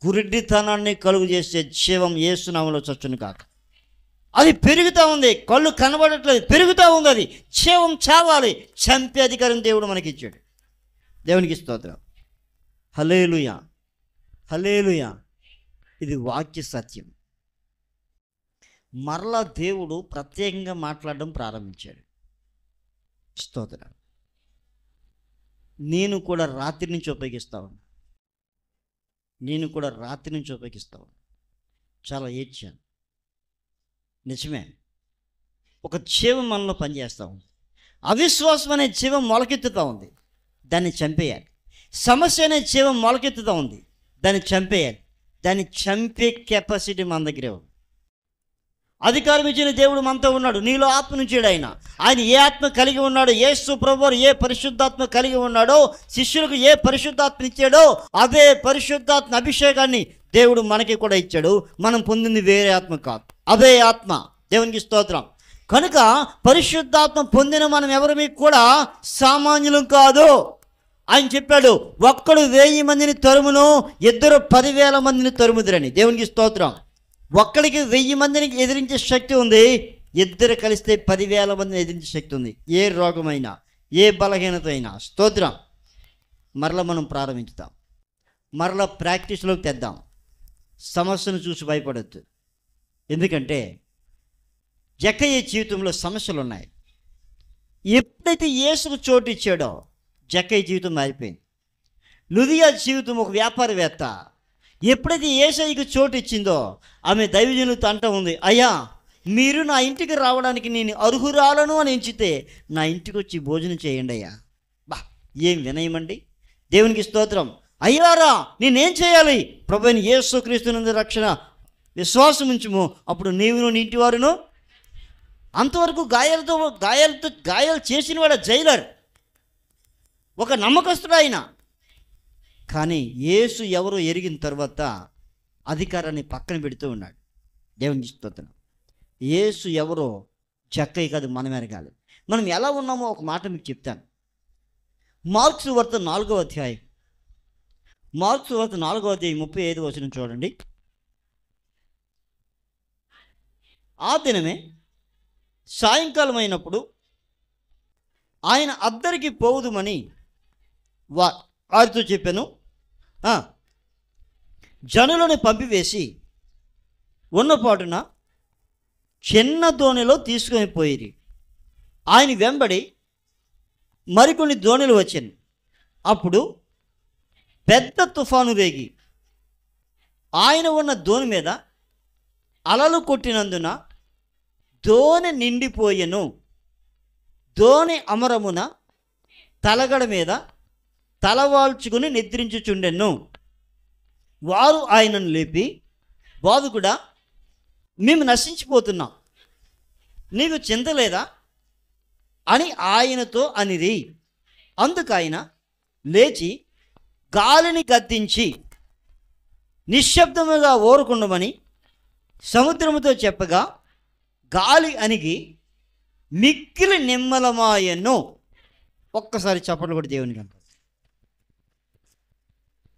గురిడితనాన్ని కలుగు చేసే జీవం యేసు నామములో చచ్చును గాక. అది పెరుగుతూ ఉంది, కళ్ళు కనబడట్లేదు, పెరుగుతూ ఉంది. అది జీవం చావాలి, చంపే అధికారం దేవుడు మనకి ఇచ్చాడు. దేవునికి స్తోత్రం. హల్లెలూయా, హల్లెలూయా. ఇది వాక్య సత్యం. మరలా దేవుడు ప్రత్యేకంగా మాట్లాడడం ప్రారంభించాడు. స్తోత్రం. నేను కూడా రాత్రి నుంచి ఉపయోగిస్తాను, చాలా ఏడ్చాను. నిజమే, ఒక జీవం మనలో పనిచేస్తూ ఉంది. అవిశ్వాసం అనే జీవం మొలకెత్తుతూ ఉంది, దాన్ని చంపేయాలి. సమస్య అనే జీవం మొలకెత్తుతూ ఉంది, దాన్ని చంపేయాలి. దాన్ని చంపే కెపాసిటీ మన దగ్గరే ఉంది. అధికారం ఇచ్చిన దేవుడు మనతో ఉన్నాడు. నీలో ఆత్మ నుంచాడు ఆయన. ఏ ఆత్మ కలిగి ఉన్నాడో, యేసు ప్రభువు ఏ పరిశుద్ధాత్మ కలిగి ఉన్నాడో, శిష్యులకు ఏ పరిశుద్ధాత్మ ఇచ్చాడో అదే పరిశుద్ధాత్మ అభిషేకాన్ని దేవుడు మనకి కూడా ఇచ్చాడు. మనం పొందింది వేరే ఆత్మ కాదు, అదే ఆత్మ. దేవునికి స్తోత్రం. కనుక పరిశుద్ధాత్మ పొందిన మనం ఎవరిమీ కూడా సామాన్యులం కాదు. ఆయన చెప్పాడు, ఒక్కడు 1000 మందిని తరుమును, ఇద్దరు 10,000 మందిని తరుముదురని. దేవునికి స్తోత్రం. ఒక్కడికి 1000 మందిని ఎదిరించే శక్తి ఉంది, ఇద్దరు కలిస్తే 10,000 మందిని ఎదిరించే శక్తి ఉంది. ఏ రోగమైనా, ఏ బలహీనత అయినా. స్తోత్రం. మరలా మనం ప్రారంభించుతాం, మరలా ప్రాక్టీస్లోకి తెద్దాం. సమస్యను చూసి భయపడద్దు. ఎందుకంటే జక్కయ్య జీవితంలో సమస్యలు ఉన్నాయి. ఎప్పుడైతే యేసుకు చోటు ఇచ్చాడో జక్కయ్య జీవితం మారిపోయింది. లుదియా జీవితం ఒక వ్యాపారవేత్త. ఎప్పుడైతే యేసయ్యకు చోటు ఇచ్చిందో ఆమె దైవజనులతో అంటూ ఉంది, అయ్యా మీరు నా ఇంటికి రావడానికి నేను అర్హురాలను అని ఎంచితే నా ఇంటికి వచ్చి భోజనం చేయండి అయ్యా. బా, ఏం వినయమండి. దేవునికి స్తోత్రం. అయ్యారా నేనేం చేయాలి? ప్రభువైన యేసుక్రీస్తునందు రక్షణ విశ్వాసం ఉంచుము, అప్పుడు నీవును నీ ఇంటి వారును. అంతవరకు గాయాలు చేసిన వాడు జైలర్, ఒక నమ్మకస్తుడు ఆయన. కానీ యేసు ఎవరో ఎరిగిన తర్వాత అధికారాన్ని పక్కన పెడుతూ ఉన్నాడు. దేవునికి స్తోత్రం. యేసు ఎవరో జక్కయ్య కాదు, మనం ఎరగాలి. మనం ఎలా ఉన్నామో ఒక మాట మీకు చెప్తాను. మార్క్స్ వార్త 4వ అధ్యాయం 35వ వచనం చూడండి. ఆ దినమే సాయంకాలం అయినప్పుడు ఆయన అద్దరికి పోవుదుమని వారితో చెప్పాను. జనులను పంపివేసి ఉన్నపాటున చిన్న దోణిలో తీసుకొని పోయిరి. ఆయన వెంబడి మరికొన్ని దోణులు వచ్చాను. అప్పుడు పెద్ద తుఫాను రేగి ఆయన ఉన్న దోణి మీద అలలు కొట్టినందున దోణి నిండిపోయెను. దోణి అమరమున తలగడ మీద తలవాల్చుకుని నిద్రించుచుండెను. వారు ఆయనను లేపి, బోధకుడా మేము నశించిపోతున్నాం, నీకు చింత లేదా అని ఆయనతో అనిరి. అందుకు ఆయన లేచి గాలిని గద్దించి నిశ్శబ్దముగా ఊరుకుండమని సముద్రముతో చెప్పగా గాలి అణిగి మిక్కిలి నిమ్మలమాయెను. ఒక్కసారి చప్పట్లు కూడా దేవునికి అంటారు.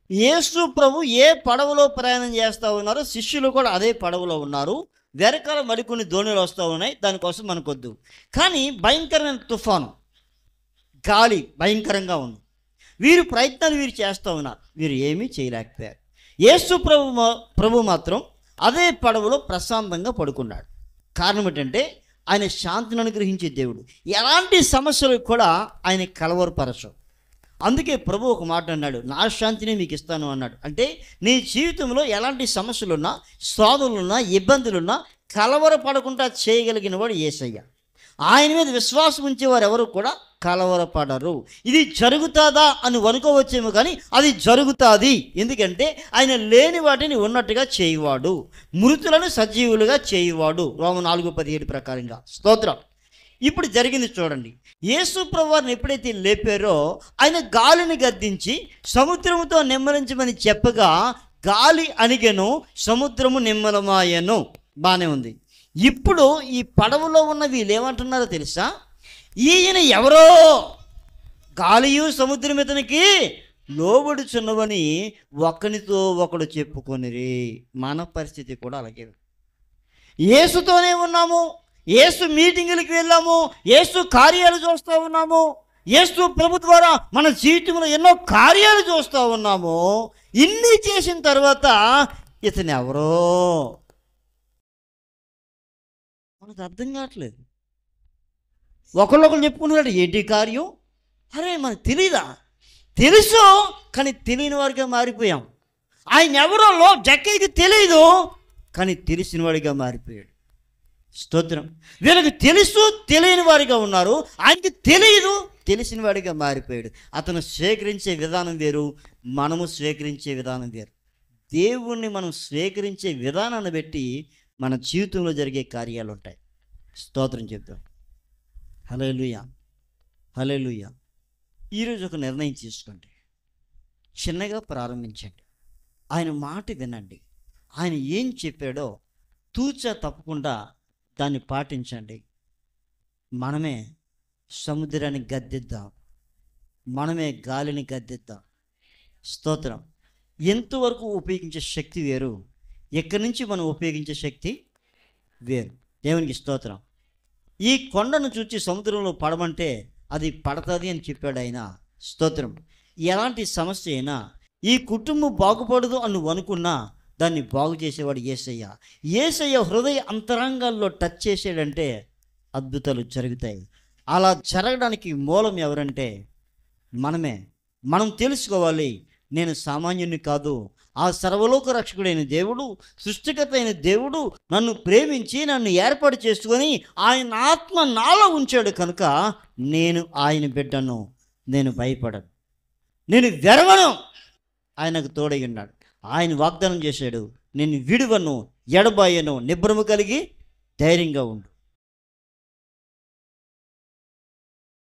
యేసు ప్రభు ఏ పడవలో ప్రయాణం చేస్తూ ఉన్నారో శిష్యులు కూడా అదే పడవలో ఉన్నారు. వెనకాల మరికొన్ని దోణులు వస్తూ ఉన్నాయి, దానికోసం మనకొద్దు. కానీ భయంకరమైన తుఫాను, గాలి భయంకరంగా ఉంది. వీరు ప్రయత్నాలు వీరు చేస్తూ ఉన్నారు, వీరు ఏమీ చేయలేకపోయారు. యేసు ప్రభు మాత్రం అదే పడవలో ప్రశాంతంగా పడుకున్నాడు. కారణం ఏంటంటే ఆయన శాంతిని అనుగ్రహించే దేవుడు. ఎలాంటి సమస్యలు కూడా ఆయన కలవరపరచవు. అందుకే ప్రభు ఒక మాట అన్నాడు, నా శాంతిని మీకు ఇస్తాను అన్నాడు. అంటే నీ జీవితంలో ఎలాంటి సమస్యలున్నా, శోధనలున్నా, ఇబ్బందులున్నా కలవరపడకుండా చేయగలిగిన వాడు యేసయ్య. ఆయన మీద విశ్వాసం ఉంచేవారు ఎవరు కూడా కలవరపడరు. ఇది జరుగుతుందా అని అనుకోవచ్చేమో, కానీ అది జరుగుతుంది. ఎందుకంటే ఆయన లేని వాటిని ఉన్నట్టుగా చేయువాడు, మృతులను సజీవులుగా చేయువాడు. రోమా 4:17 ప్రకారంగా. స్తోత్రం. ఇప్పుడు జరిగింది చూడండి. యేసు ప్రభువారిని ఎప్పుడైతే లేపారో ఆయన గాలిని గద్దించి సముద్రముతో నిమ్మలించమని చెప్పగా గాలి అణిగెను, సముద్రము నిమ్మలమాయెను. బాగానే ఉంది. ఇప్పుడు ఈ పడవలో ఉన్న వీళ్ళు ఏమంటున్నారో తెలుసా? ఈయన ఎవరో గాలియు సముద్రం ఇతనికి లోబడుచున్నవని ఒకనితో ఒకడు చెప్పుకొనిరి. మన పరిస్థితి కూడా అలాగే. యేసుతోనే ఉన్నాము, యేసు మీటింగులకి వెళ్ళాము, యేసు కార్యాలు చూస్తూ ఉన్నాము, యేసు ప్రభు ద్వారా మన జీవితంలో ఎన్నో కార్యాలు చూస్తూ ఉన్నాము. ఇన్ని చేసిన తర్వాత ఇతను ఎవరో మనకు అర్థం కావట్లేదు. ఒకళ్ళొకళ్ళు చెప్పుకున్నాడు, ఏంటి కార్యం? అరే మనకు తెలీదా? తెలుసు, కానీ తెలియని వాడిగా మారిపోయాం. ఆయన ఎవరో జక్కయ్యకి తెలియదు, కానీ తెలిసిన వాడిగా మారిపోయాడు. స్తోత్రం. వీళ్ళకి తెలుసు, తెలియని వారిగా ఉన్నారు. ఆయనకి తెలియదు, తెలిసిన వాడిగా మారిపోయాడు. అతను స్వీకరించే విధానం వేరు, మనము స్వీకరించే విధానం వేరు. దేవుణ్ణి మనం స్వీకరించే విధానాన్ని బట్టి మన జీవితంలో జరిగే కార్యాలు ఉంటాయి. స్తోత్రం చెప్తాం. హల్లెలూయా, హల్లెలూయా. ఈరోజు ఒక నిర్ణయం తీసుకోండి, చిన్నగా ప్రారంభించండి, ఆయన మాట వినండి. ఆయన ఏం చెప్పాడో తూచా తప్పకుండా దాన్ని పాటించండి. మనమే సముద్రాన్ని గద్దిద్దాం, మనమే గాలిని గద్దిద్దాం. స్తోత్రం. ఎంతవరకు ఉపయోగించే శక్తి వేరు, ఎక్కడి నుంచి మనం ఉపయోగించే శక్తి వేరు. దేవునికి స్తోత్రం. ఈ కొండను చూచి సముద్రంలో పడమంటే అది పడతాది అని చెప్పాడు ఆయన. స్తోత్రం. ఎలాంటి సమస్య అయినా, ఈ కుటుంబం బాగుపడదు అని నువ్వు అనుకున్నా దాన్ని బాగు చేసేవాడు యేసయ్య. యేసయ్య హృదయ అంతరంగాల్లో టచ్ చేసాడంటే అద్భుతాలు జరుగుతాయి. అలా జరగడానికి మూలం ఎవరంటే మనమే. మనం తెలుసుకోవాలి, నేను సామాన్యుని కాదు, ఆ సర్వలోక రక్షకుడైన దేవుడు, సృష్టికర్త అయిన దేవుడు నన్ను ప్రేమించి నన్ను ఏర్పాటు చేసుకొని ఆయన ఆత్మ నాలో ఉంచాడు కనుక నేను ఆయన బిడ్డను, నేను భయపడను, నేను వెరవను. ఆయనకు తోడై ఉన్నాడు. ఆయన వాగ్దానం చేశాడు, నేను విడువను, ఎడబాయను, నిబ్రము కలిగి ధైర్యంగా ఉండు.